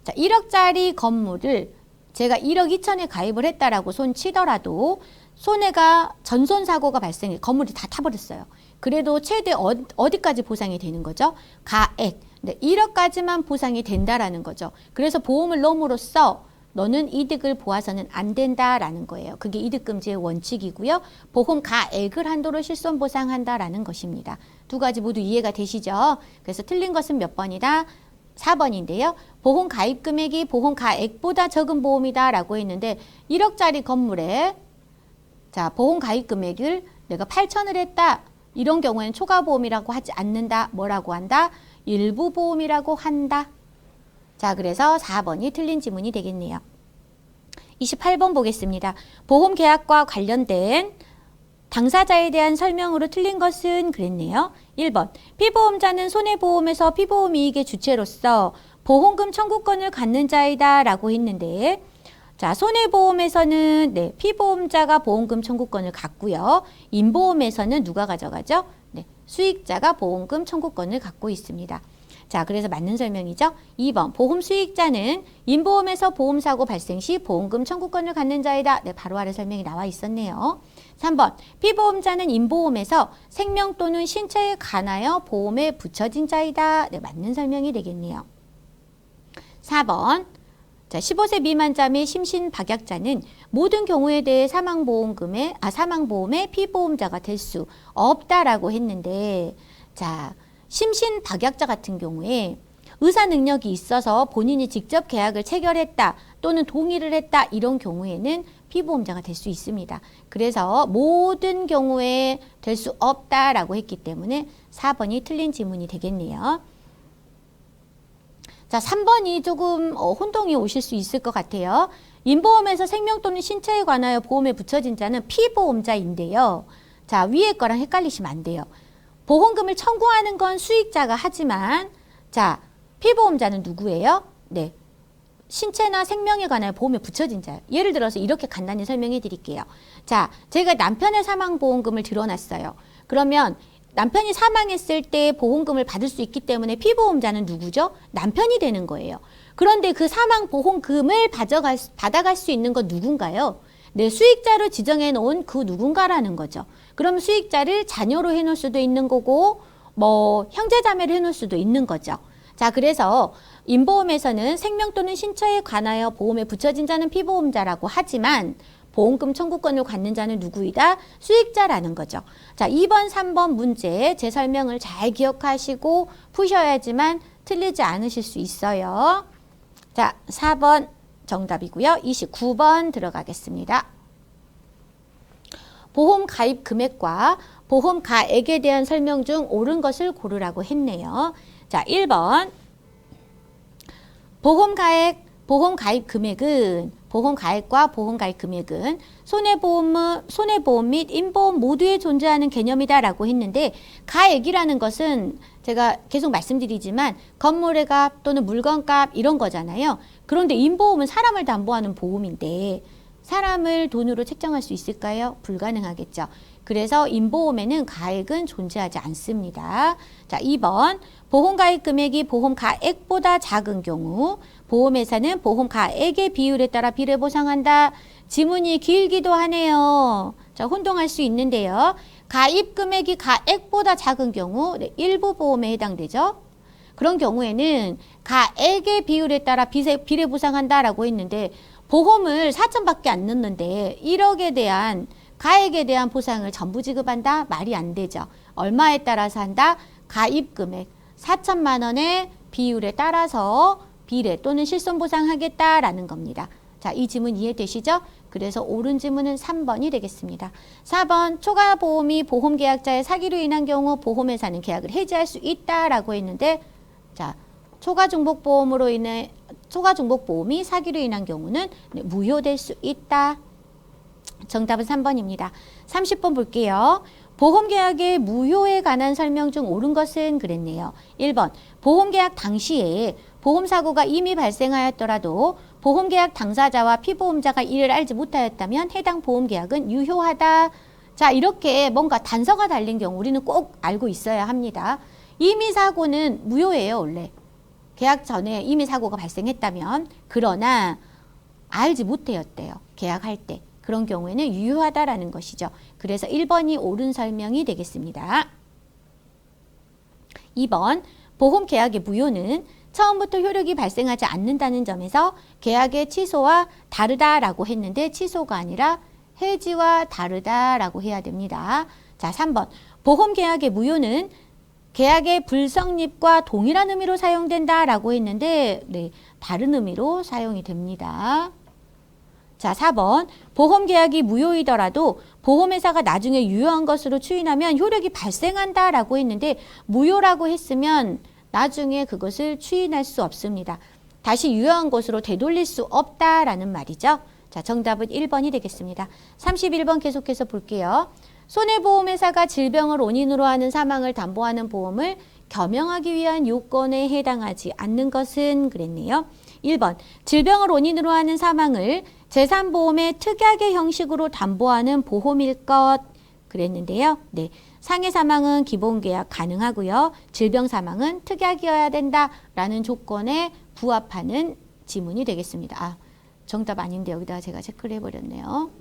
자, 1억짜리 건물을 제가 1억 2천에 가입을 했다라고 손 치더라도 손해가 전손 사고가 발생해 건물이 다 타버렸어요. 그래도 최대 어디까지 보상이 되는 거죠? 가액. 네, 1억까지만 보상이 된다라는 거죠. 그래서 보험을 넣음으로써 너는 이득을 보아서는 안 된다라는 거예요. 그게 이득금지의 원칙이고요. 보험 가액을 한도로 실손보상한다라는 것입니다. 두 가지 모두 이해가 되시죠? 그래서 틀린 것은 몇 번이다? 4번인데요. 보험 가입 금액이 보험 가액보다 적은 보험이다라고 했는데 1억짜리 건물에 자, 보험 가입 금액을 내가 8천을 했다. 이런 경우에는 초과보험이라고 하지 않는다. 뭐라고 한다? 일부 보험이라고 한다. 자, 그래서 4번이 틀린 지문이 되겠네요. 28번 보겠습니다. 보험 계약과 관련된 당사자에 대한 설명으로 틀린 것은 그랬네요. 1번. 피보험자는 손해보험에서 피보험 이익의 주체로서 보험금 청구권을 갖는 자이다 라고 했는데 자, 손해보험에서는 네, 피보험자가 보험금 청구권을 갖고요. 인보험에서는 누가 가져가죠? 네, 수익자가 보험금 청구권을 갖고 있습니다. 자, 그래서 맞는 설명이죠. 2번, 보험 수익자는 인보험에서 보험사고 발생 시 보험금 청구권을 갖는 자이다. 네, 바로 아래 설명이 나와 있었네요. 3번, 피보험자는 인보험에서 생명 또는 신체에 관하여 보험에 붙여진 자이다. 네, 맞는 설명이 되겠네요. 4번, 자, 15세 미만자 및 심신박약자는 모든 경우에 대해 사망보험의 피보험자가 될 수 없다라고 했는데, 자, 심신박약자 같은 경우에 의사 능력이 있어서 본인이 직접 계약을 체결했다 또는 동의를 했다 이런 경우에는 피보험자가 될 수 있습니다. 그래서 모든 경우에 될 수 없다라고 했기 때문에 4번이 틀린 지문이 되겠네요. 자, 3번이 조금 혼동이 오실 수 있을 것 같아요. 인보험에서 생명 또는 신체에 관하여 보험에 붙여진 자는 피보험자인데요. 자, 위에 거랑 헷갈리시면 안 돼요. 보험금을 청구하는 건 수익자가 하지만 자, 피보험자는 누구예요? 네, 신체나 생명에 관하여 보험에 붙여진 자예요. 예를 들어서 이렇게 간단히 설명해 드릴게요. 자, 제가 남편의 사망보험금을 들어놨어요. 그러면 남편이 사망했을 때 보험금을 받을 수 있기 때문에 피보험자는 누구죠? 남편이 되는 거예요. 그런데 그 사망보험금을 받아갈 수 있는 건 누군가요? 네, 수익자로 지정해 놓은 그 누군가라는 거죠. 그럼 수익자를 자녀로 해놓을 수도 있는 거고 뭐 형제자매로 해놓을 수도 있는 거죠. 자, 그래서 인보험에서는 생명 또는 신체에 관하여 보험에 붙여진 자는 피보험자라고 하지만 보험금 청구권을 갖는 자는 누구이다? 수익자라는 거죠. 자, 2번, 3번 문제 제 설명을 잘 기억하시고 푸셔야지만 틀리지 않으실 수 있어요. 자, 4번 정답이고요. 29번 들어가겠습니다. 보험 가입 금액과 보험 가액에 대한 설명 중 옳은 것을 고르라고 했네요. 자, 1번 보험 가입 금액은 보험 가액과 보험 가입 금액은 손해보험 및 인보험 모두에 존재하는 개념이다라고 했는데 가액이라는 것은 제가 계속 말씀드리지만 건물의 값 또는 물건값 이런 거잖아요. 그런데 인보험은 사람을 담보하는 보험인데 사람을 돈으로 책정할 수 있을까요? 불가능하겠죠. 그래서 인보험에는 가액은 존재하지 않습니다. 자, 2번 보험 가입 금액이 보험 가액보다 작은 경우 보험회사는 보험 가액의 비율에 따라 비례 보상한다. 지문이 길기도 하네요. 자, 혼동할 수 있는데요. 가입 금액이 가액보다 작은 경우 일부 보험에 해당되죠. 그런 경우에는 가액의 비율에 따라 비례 보상한다라고 했는데 보험을 4천밖에 안 넣는데 1억에 대한 가액에 대한 보상을 전부 지급한다? 말이 안 되죠. 얼마에 따라서 한다? 가입 금액 4천만 원의 비율에 따라서 비례 또는 실손보상하겠다라는 겁니다. 자, 이 지문 이해되시죠? 그래서 옳은 지문은 3번이 되겠습니다. 4번 초과보험이 보험계약자의 사기로 인한 경우 보험회사는 계약을 해지할 수 있다라고 했는데 자, 초과중복보험이 사기로 인한 경우는 무효될 수 있다. 정답은 3번입니다. 30번 볼게요. 보험계약의 무효에 관한 설명 중 옳은 것은 그랬네요. 1번 보험계약 당시에 보험사고가 이미 발생하였더라도 보험계약 당사자와 피보험자가 이를 알지 못하였다면 해당 보험계약은 유효하다. 자, 이렇게 뭔가 단서가 달린 경우 우리는 꼭 알고 있어야 합니다. 이미 사고는 무효예요, 원래. 계약 전에 이미 사고가 발생했다면, 그러나 알지 못하였대요. 계약할 때. 그런 경우에는 유효하다라는 것이죠. 그래서 1번이 옳은 설명이 되겠습니다. 2번, 보험 계약의 무효는 처음부터 효력이 발생하지 않는다는 점에서 계약의 취소와 다르다라고 했는데 취소가 아니라 해지와 다르다라고 해야 됩니다. 자, 3번, 보험 계약의 무효는 계약의 불성립과 동일한 의미로 사용된다라고 했는데 네, 다른 의미로 사용이 됩니다. 자, 4번, 보험 계약이 무효이더라도 보험회사가 나중에 유효한 것으로 추인하면 효력이 발생한다라고 했는데 무효라고 했으면 나중에 그것을 추인할 수 없습니다. 다시 유효한 것으로 되돌릴 수 없다라는 말이죠. 자, 정답은 1번이 되겠습니다. 31번 계속해서 볼게요. 손해보험회사가 질병을 원인으로 하는 사망을 담보하는 보험을 겸용하기 위한 요건에 해당하지 않는 것은 그랬네요. 1번, 질병을 원인으로 하는 사망을 재산보험의 특약의 형식으로 담보하는 보험일 것 그랬는데요. 네, 상해 사망은 기본계약 가능하고요. 질병 사망은 특약이어야 된다라는 조건에 부합하는 지문이 되겠습니다. 아, 정답 아닌데 여기다가 제가 체크를 해버렸네요.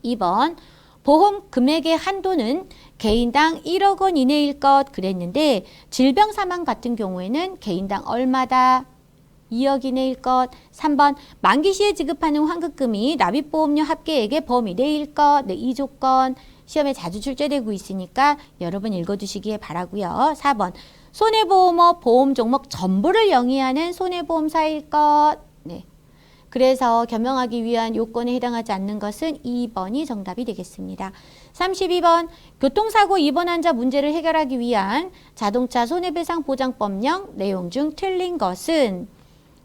2번, 보험 금액의 한도는 개인당 1억 원 이내일 것 그랬는데 질병 사망 같은 경우에는 개인당 얼마다? 2억 이내일 것. 3번, 만기 시에 지급하는 환급금이 납입보험료 합계액의 범위 내일 것. 네, 이 조건 시험에 자주 출제되고 있으니까 여러분 읽어두시기에 바라고요. 4번, 손해보험업 보험 종목 전부를 영위하는 손해보험사일 것. 네. 그래서 겸용하기 위한 요건에 해당하지 않는 것은 2번이 정답이 되겠습니다. 32번, 교통사고 입원 환자 문제를 해결하기 위한 자동차 손해배상보장법령 내용 중 틀린 것은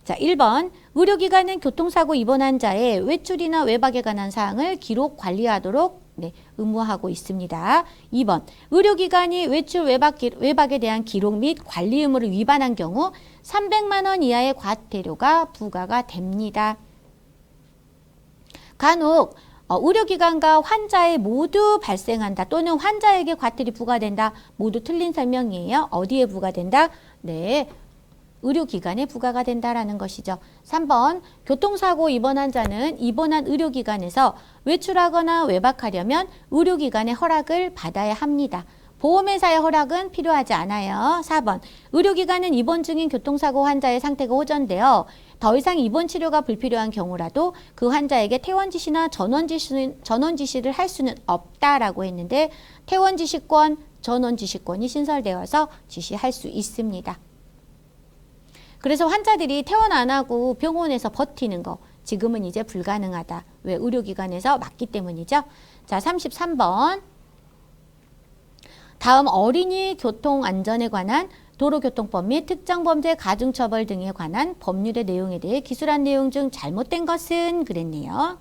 자, 1번, 의료기관은 교통사고 입원 환자의 외출이나 외박에 관한 사항을 기록 관리하도록 네, 의무하고 있습니다. 2번, 의료기관이 외출 외박에 대한 기록 및 관리 의무를 위반한 경우 300만 원 이하의 과태료가 부과가 됩니다. 간혹 의료기관과 환자에 모두 발생한다 또는 환자에게 과태료 부과된다 모두 틀린 설명이에요. 어디에 부과된다? 네, 의료기관에 부과가 된다라는 것이죠. 3번, 교통사고 입원 환자는 입원한 의료기관에서 외출하거나 외박하려면 의료기관의 허락을 받아야 합니다. 보험회사의 허락은 필요하지 않아요. 4번, 의료기관은 입원 중인 교통사고 환자의 상태가 호전되어 더 이상 입원 치료가 불필요한 경우라도 그 환자에게 퇴원 지시나 전원 지시를 할 수는 없다라고 했는데 퇴원 지시권, 전원 지시권이 신설되어서 지시할 수 있습니다. 그래서 환자들이 퇴원 안 하고 병원에서 버티는 거 지금은 이제 불가능하다. 왜? 의료기관에서 맞기 때문이죠. 자, 33번. 다음 어린이 교통안전에 관한 도로교통법 및 특정범죄 가중처벌 등에 관한 법률의 내용에 대해 기술한 내용 중 잘못된 것은 그랬네요.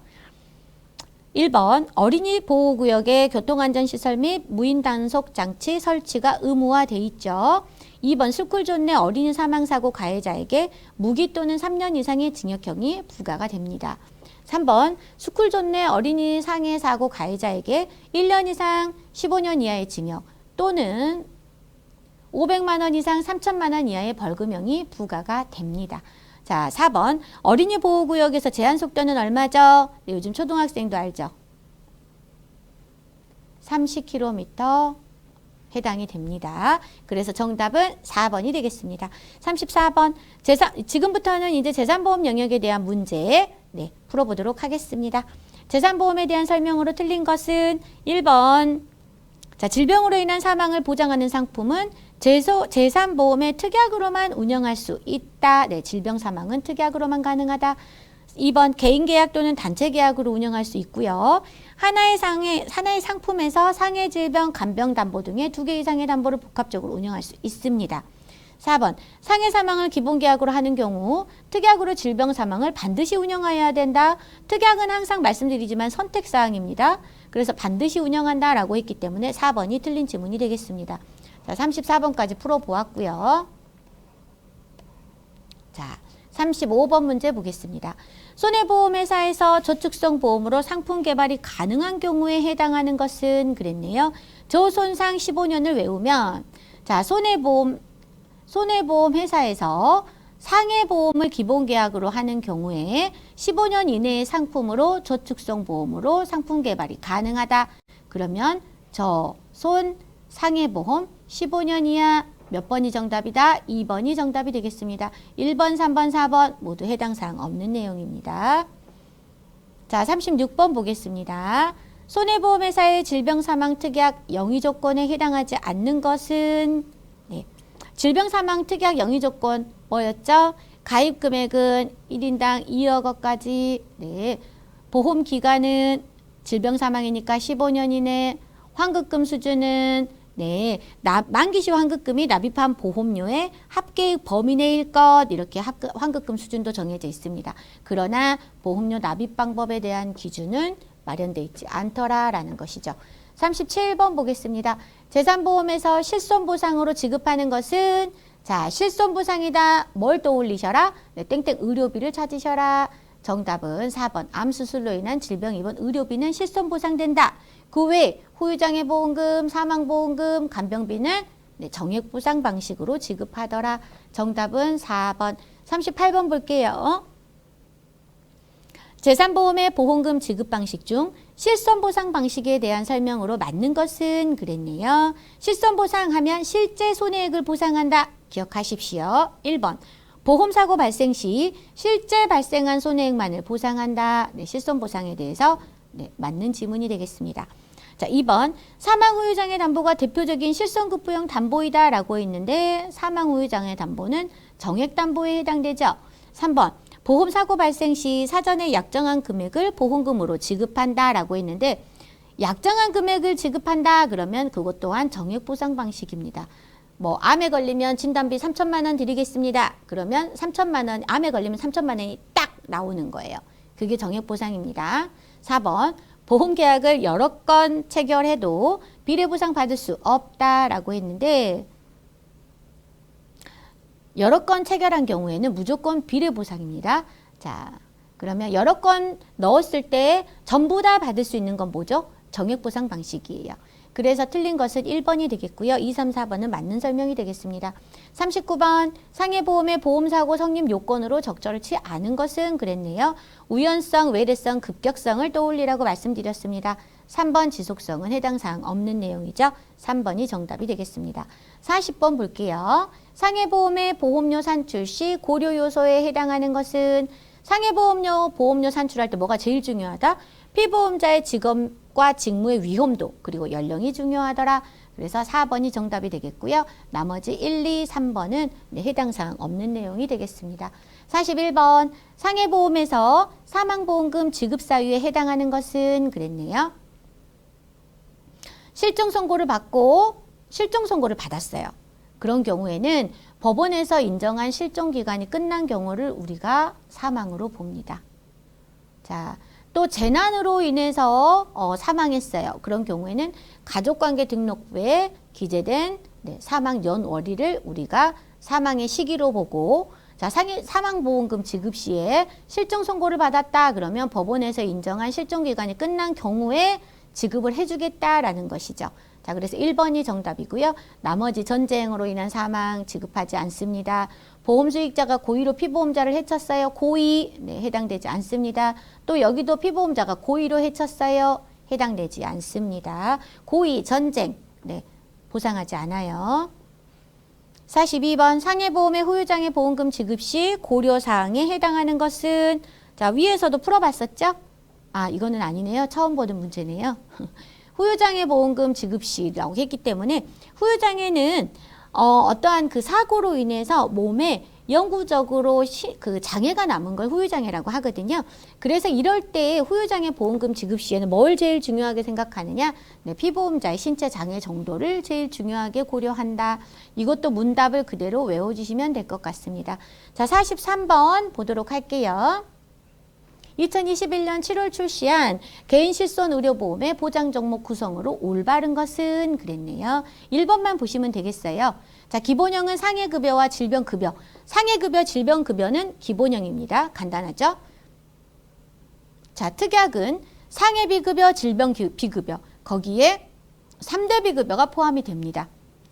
1번, 어린이 보호구역의 교통안전시설 및 무인단속 장치 설치가 의무화돼 있죠. 2번, 스쿨존 내 어린이 사망사고 가해자에게 무기 또는 3년 이상의 징역형이 부과가 됩니다. 3번, 스쿨존 내 어린이 상해사고 가해자에게 1년 이상 15년 이하의 징역 또는 500만 원 이상 3천만 원 이하의 벌금형이 부과가 됩니다. 자, 4번, 어린이 보호구역에서 제한 속도는 얼마죠? 네, 요즘 초등학생도 알죠? 30km 해당이 됩니다. 그래서 정답은 4번이 되겠습니다. 34번, 지금부터는 이제 재산보험 영역에 대한 문제 네, 풀어보도록 하겠습니다. 재산보험에 대한 설명으로 틀린 것은 1번, 자, 질병으로 인한 사망을 보장하는 상품은 재산보험의 특약으로만 운영할 수 있다. 네, 질병 사망은 특약으로만 가능하다. 2번, 개인 계약 또는 단체 계약으로 운영할 수 있고요. 하나의 상품에서 상해 질병, 간병 담보 등의 2개 이상의 담보를 복합적으로 운영할 수 있습니다. 4번, 상해 사망을 기본 계약으로 하는 경우 특약으로 질병 사망을 반드시 운영해야 된다. 특약은 항상 말씀드리지만 선택사항입니다. 그래서 반드시 운영한다라고 했기 때문에 4번이 틀린 지문이 되겠습니다. 자, 34번까지 풀어보았고요. 자, 35번 문제 보겠습니다. 손해보험회사에서 저축성 보험으로 상품 개발이 가능한 경우에 해당하는 것은 그랬네요. 저손상 15년을 외우면 자, 손해보험 손해보험 회사에서 상해보험을 기본계약으로 하는 경우에 15년 이내의 상품으로 저축성 보험으로 상품 개발이 가능하다. 그러면 저 손 상해보험 15년 이하 몇 번이 정답이다? 2번이 정답이 되겠습니다. 1번, 3번, 4번 모두 해당 사항 없는 내용입니다. 자, 36번 보겠습니다. 손해보험회사의 질병사망특약 영위조건에 해당하지 않는 것은 질병사망특약 영위조건 뭐였죠? 가입금액은 1인당 2억 원까지, 보험기간은 질병사망이니까 15년 이내, 환급금 수준은 만기시 환급금이 납입한 보험료의 합계액 범위 내일 것, 이렇게 환급금 수준도 정해져 있습니다. 그러나 보험료 납입 방법에 대한 기준은 마련되어 있지 않더라라는 것이죠. 37번 보겠습니다. 재산보험에서 실손보상으로 지급하는 것은 자, 실손보상이다. 뭘 떠올리셔라? 땡땡 의료비를 찾으셔라. 정답은 4번. 암수술로 인한 질병 입원 의료비는 실손보상된다. 그 외에 후유장애보험금, 사망보험금, 간병비는 정액보상 방식으로 지급하더라. 정답은 4번. 38번 볼게요. 재산보험의 보험금 지급 방식 중 실손보상 방식에 대한 설명으로 맞는 것은 그랬네요. 실손보상하면 실제 손해액을 보상한다. 기억하십시오. 1번. 보험사고 발생 시 실제 발생한 손해액만을 보상한다. 실손보상에 대해서 맞는 지문이 되겠습니다. 자, 2번. 사망 후유장애 담보가 대표적인 실손급부형 담보이다 라고 했는데 사망 후유장애 담보는 정액 담보에 해당되죠. 3번. 보험사고 발생 시 사전에 약정한 금액을 보험금으로 지급한다 라고 했는데 약정한 금액을 지급한다 그러면 그것 또한 정액보상 방식입니다. 뭐 암에 걸리면 진단비 3천만 원 드리겠습니다. 그러면 3천만 원, 암에 걸리면 3천만 원이 딱 나오는 거예요. 그게 정액보상입니다. 4번. 보험계약을 여러 건 체결해도 비례보상 받을 수 없다라고 했는데 여러 건 체결한 경우에는 무조건 비례보상입니다. 자, 그러면 여러 건 넣었을 때 전부 다 받을 수 있는 건 뭐죠? 정액보상 방식이에요. 그래서 틀린 것은 1번이 되겠고요. 2, 3, 4번은 맞는 설명이 되겠습니다. 39번. 상해보험의 보험사고 성립 요건으로 적절치 않은 것은 그랬네요. 우연성, 외래성, 급격성을 떠올리라고 말씀드렸습니다. 3번 지속성은 해당 사항 없는 내용이죠. 3번이 정답이 되겠습니다. 40번 볼게요. 상해보험의 보험료 산출 시 고려 요소에 해당하는 것은 상해보험료, 보험료 산출할 때 뭐가 제일 중요하다? 피보험자의 직업과 직무의 위험도 그리고 연령이 중요하더라. 그래서 4번이 정답이 되겠고요. 나머지 1, 2, 3번은 해당 사항 없는 내용이 되겠습니다. 41번. 상해보험에서 사망보험금 지급 사유에 해당하는 것은 그랬네요. 실종 선고를 받고 실종 선고를 받았어요. 그런 경우에는 법원에서 인정한 실종 기간이 끝난 경우를 우리가 사망으로 봅니다. 자, 또 재난으로 인해서 사망했어요. 그런 경우에는 가족관계 등록부에 기재된 사망 연월일을 우리가 사망의 시기로 보고 자, 사망보험금 지급 시에 실종 선고를 받았다. 그러면 법원에서 인정한 실종 기간이 끝난 경우에 지급을 해주겠다라는 것이죠. 자, 그래서 1번이 정답이고요. 나머지 전쟁으로 인한 사망 지급하지 않습니다. 보험 수익자가 고의로 피보험자를 해쳤어요. 고의, 해당되지 않습니다. 또 여기도 피보험자가 고의로 해쳤어요. 해당되지 않습니다. 고의, 전쟁, 보상하지 않아요. 42번. 상해보험의 후유장애 보험금 지급 시 고려사항에 해당하는 것은 자, 위에서도 풀어봤었죠? 아, 이거는 아니네요. 처음 보는 문제네요. 후유장애 보험금 지급 시라고 했기 때문에 후유장애는 어떠한 그 사고로 인해서 몸에 영구적으로 그 장애가 남은 걸 후유장애라고 하거든요. 그래서 이럴 때 후유장애 보험금 지급 시에는 뭘 제일 중요하게 생각하느냐? 피보험자의 신체 장애 정도를 제일 중요하게 고려한다. 이것도 문답을 그대로 외워주시면 될 것 같습니다. 자, 43번 보도록 할게요. 2021년 7월 출시한 개인실손의료보험의 보장 종목 구성으로 올바른 것은 그랬네요. 1번만 보시면 되겠어요. 자, 기본형은 상해급여와 질병급여. 상해급여, 질병급여는 기본형입니다. 간단하죠? 자, 특약은 상해비급여, 질병비급여. 거기에 3대 비급여가 포함이 됩니다.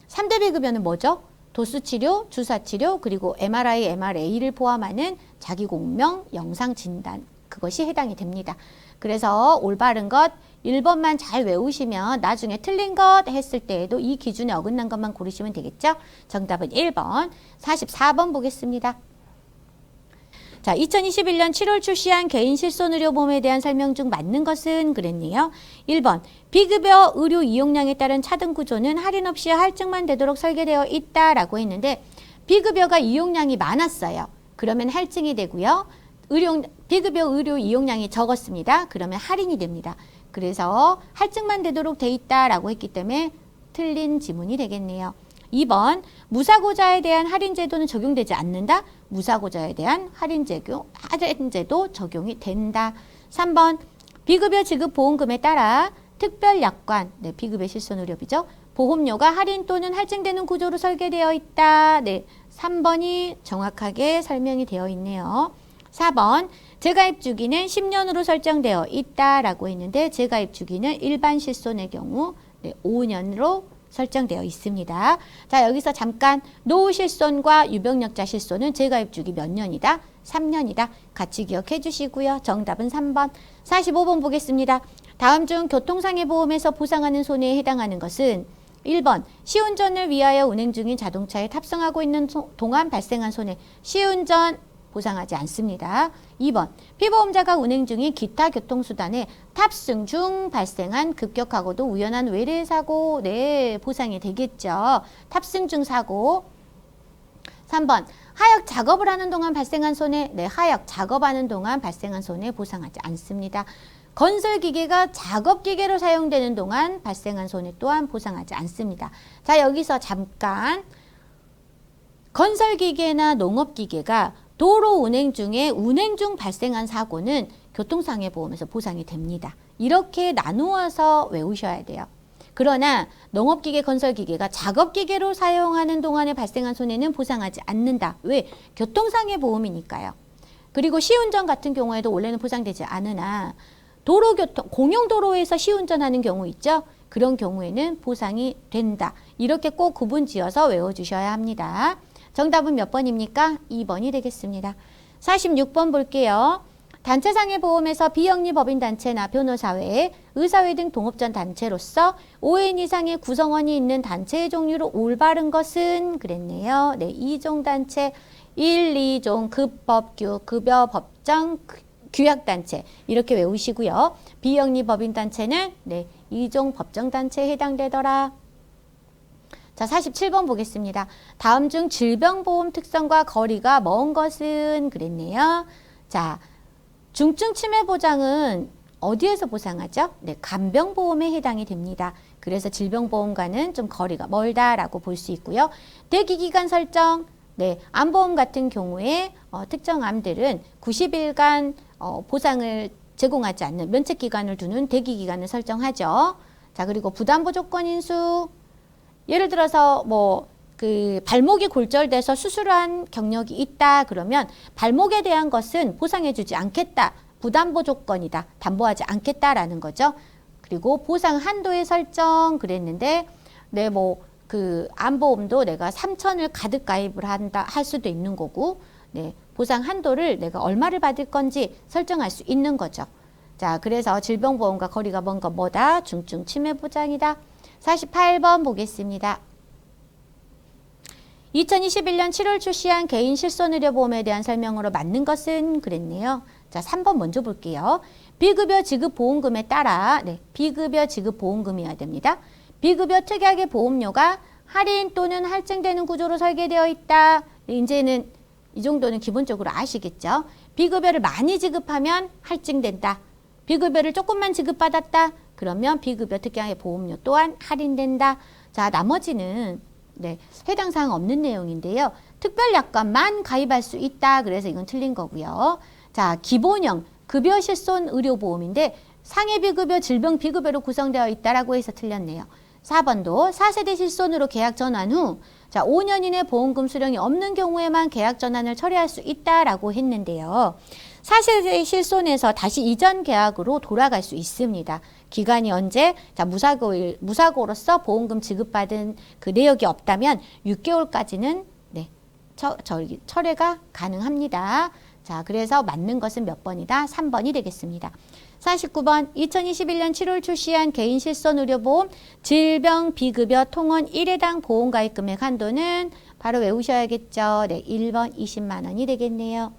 3대 비급여는 뭐죠? 도수치료, 주사치료, 그리고 MRI, MRA를 포함하는 자기공명, 영상진단 그것이 해당이 됩니다. 그래서 올바른 것 1번만 잘 외우시면 나중에 틀린 것 했을 때에도 이 기준에 어긋난 것만 고르시면 되겠죠? 정답은 1번. 44번 보겠습니다. 자, 2021년 7월 출시한 개인 실손의료보험에 대한 설명 중 맞는 것은 그랬네요. 1번, 비급여 의료 이용량에 따른 차등 구조는 할인 없이 할증만 되도록 설계되어 있다라고 했는데 비급여가 이용량이 많았어요. 그러면 할증이 되고요. 비급여 의료 이용량이 적었습니다. 그러면 할인이 됩니다. 그래서 할증만 되도록 돼 있다라고 했기 때문에 틀린 지문이 되겠네요. 2번, 무사고자에 대한 할인 제도는 적용되지 않는다. 무사고자에 대한 할인 제도 적용이 된다. 3번, 비급여 지급 보험금에 따라 특별 약관, 네, 비급여 실손의료비죠. 보험료가 할인 또는 할증되는 구조로 설계되어 있다. 네, 3번이 정확하게 설명이 되어 있네요. 4번, 재가입 주기는 10년으로 설정되어 있다라고 했는데 재가입 주기는 일반 실손의 경우 5년으로 설정되어 있습니다. 자, 여기서 잠깐 노후 실손과 유병력자 실손은 재가입 주기 몇 년이다? 3년이다. 같이 기억해 주시고요. 정답은 3번. 45번 보겠습니다. 다음 중 교통상해 보험에서 보상하는 손해에 해당하는 것은 1번, 시운전을 위하여 운행 중인 자동차에 탑승하고 있는 동안 발생한 손해. 시운전 보상하지 않습니다. 2번, 피보험자가 운행 중인 기타 교통수단에 탑승 중 발생한 급격하고도 우연한 외래사고, 네, 보상이 되겠죠. 탑승 중 사고. 3번, 하역 작업을 하는 동안 발생한 손해, 네, 하역 작업하는 동안 발생한 손해 보상하지 않습니다. 건설기계가 작업기계로 사용되는 동안 발생한 손해 또한 보상하지 않습니다. 자, 여기서 잠깐 건설기계나 농업기계가 도로 운행 중에 운행 중 발생한 사고는 교통상해보험에서 보상이 됩니다. 이렇게 나누어서 외우셔야 돼요. 그러나 농업기계, 건설기계가 작업기계로 사용하는 동안에 발생한 손해는 보상하지 않는다. 왜? 교통상해보험이니까요. 그리고 시운전 같은 경우에도 원래는 보상되지 않으나 도로교통, 공용도로에서 시운전하는 경우 있죠? 그런 경우에는 보상이 된다. 이렇게 꼭 구분지어서 외워주셔야 합니다. 정답은 몇 번입니까? 2번이 되겠습니다. 46번 볼게요. 단체상해보험에서 비영리법인단체나 변호사회, 의사회 등 동업전 단체로서 5인 이상의 구성원이 있는 단체의 종류로 올바른 것은 그랬네요. 네, 2종 단체, 1, 2종 급법규, 급여 법정, 규약단체 이렇게 외우시고요. 비영리법인단체는 네, 2종 법정단체에 해당되더라. 자, 47번 보겠습니다. 다음 중 질병보험 특성과 거리가 먼 것은 그랬네요. 자, 중증 치매 보장은 어디에서 보상하죠? 네, 간병보험에 해당이 됩니다. 그래서 질병보험과는 좀 거리가 멀다라고 볼 수 있고요. 대기기간 설정, 네, 암보험 같은 경우에 특정 암들은 90일간 보상을 제공하지 않는 면책기간을 두는 대기기간을 설정하죠. 자, 그리고 부담보 조건 인수, 예를 들어서 발목이 골절돼서 수술을 한 경력이 있다 그러면 발목에 대한 것은 보상해주지 않겠다. 부담보 조건이다. 담보하지 않겠다라는 거죠. 그리고 보상 한도의 설정 그랬는데 네, 암보험도 내가 3천을 가득 가입을 할 수도 있는 거고 네, 보상 한도를 내가 얼마를 받을 건지 설정할 수 있는 거죠. 자, 그래서 질병보험과 거리가 먼 건 뭐다? 중증 치매 보장이다. 48번 보겠습니다. 2021년 7월 출시한 개인 실손의료보험에 대한 설명으로 맞는 것은 그랬네요. 자, 3번 먼저 볼게요. 비급여 지급 보험금에 따라 비급여 지급 보험금이어야 됩니다. 비급여 특약의 보험료가 할인 또는 할증되는 구조로 설계되어 있다. 이제는 이 정도는 기본적으로 아시겠죠? 비급여를 많이 지급하면 할증된다. 비급여를 조금만 지급받았다. 그러면 비급여 특약의 보험료 또한 할인된다. 자, 나머지는 해당 사항 없는 내용인데요. 특별약관만 가입할 수 있다. 그래서 이건 틀린 거고요. 자, 기본형 급여 실손 의료보험인데 상해 비급여, 질병 비급여로 구성되어 있다라고 해서 틀렸네요. 4번도 4세대 실손으로 계약 전환 후 5년 이내 보험금 수령이 없는 경우에만 계약 전환을 처리할 수 있다라고 했는데요. 사실의 실손에서 다시 이전 계약으로 돌아갈 수 있습니다. 기간이 언제? 자, 무사고로서 보험금 지급받은 그 내역이 없다면 6개월까지는 네, 철회가 가능합니다. 자, 그래서 맞는 것은 몇 번이다? 3번이 되겠습니다. 49번 2021년 7월 출시한 개인 실손 의료보험 질병 비급여 통원 1회당 보험가입 금액 한도는 바로 외우셔야겠죠. 네, 1번 20만 원이 되겠네요.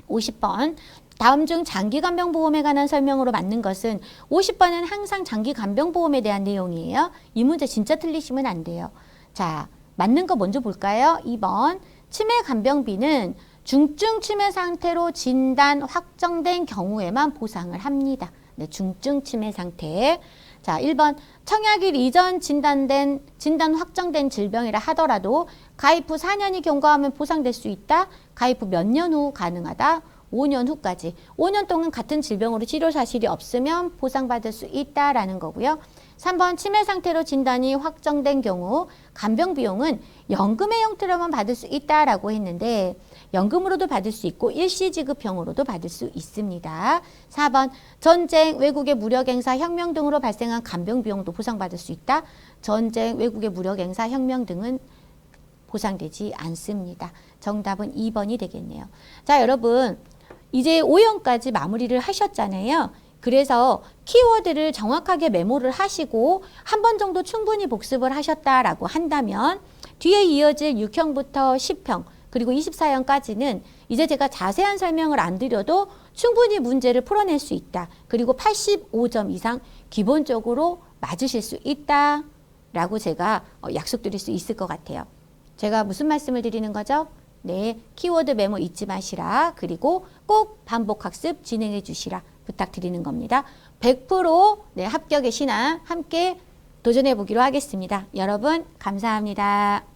50번 다음 중 장기간병보험에 관한 설명으로 맞는 것은 50번은 항상 장기간병보험에 대한 내용이에요. 이 문제 진짜 틀리시면 안 돼요. 자, 맞는 거 먼저 볼까요? 2번 치매간병비는 중증 치매 상태로 진단 확정된 경우에만 보상을 합니다. 네, 중증 치매 상태. 자, 1번 청약일 이전 진단 확정된 질병이라 하더라도 가입 후 4년이 경과하면 보상될 수 있다. 가입 후 몇 년 후 가능하다. 5년 후까지. 5년 동안 같은 질병으로 치료 사실이 없으면 보상받을 수 있다라는 거고요. 3번 치매 상태로 진단이 확정된 경우 간병 비용은 연금의 형태로만 받을 수 있다라고 했는데 연금으로도 받을 수 있고 일시지급형으로도 받을 수 있습니다. 4번 전쟁, 외국의 무력행사, 혁명 등으로 발생한 간병 비용도 보상받을 수 있다. 전쟁, 외국의 무력행사, 혁명 등은 보상되지 않습니다. 정답은 2번이 되겠네요. 자, 여러분 이제 5형까지 마무리를 하셨잖아요. 그래서 키워드를 정확하게 메모를 하시고 한 번 정도 충분히 복습을 하셨다라고 한다면 뒤에 이어질 6형부터 10형 그리고 24형까지는 이제 제가 자세한 설명을 안 드려도 충분히 문제를 풀어낼 수 있다. 그리고 85점 이상 기본적으로 맞으실 수 있다라고 제가 약속드릴 수 있을 것 같아요. 제가 무슨 말씀을 드리는 거죠? 네, 키워드 메모 잊지 마시라. 그리고 꼭 반복학습 진행해 주시라 부탁드리는 겁니다. 100% 네, 합격의 신앙 함께 도전해 보기로 하겠습니다. 여러분 감사합니다.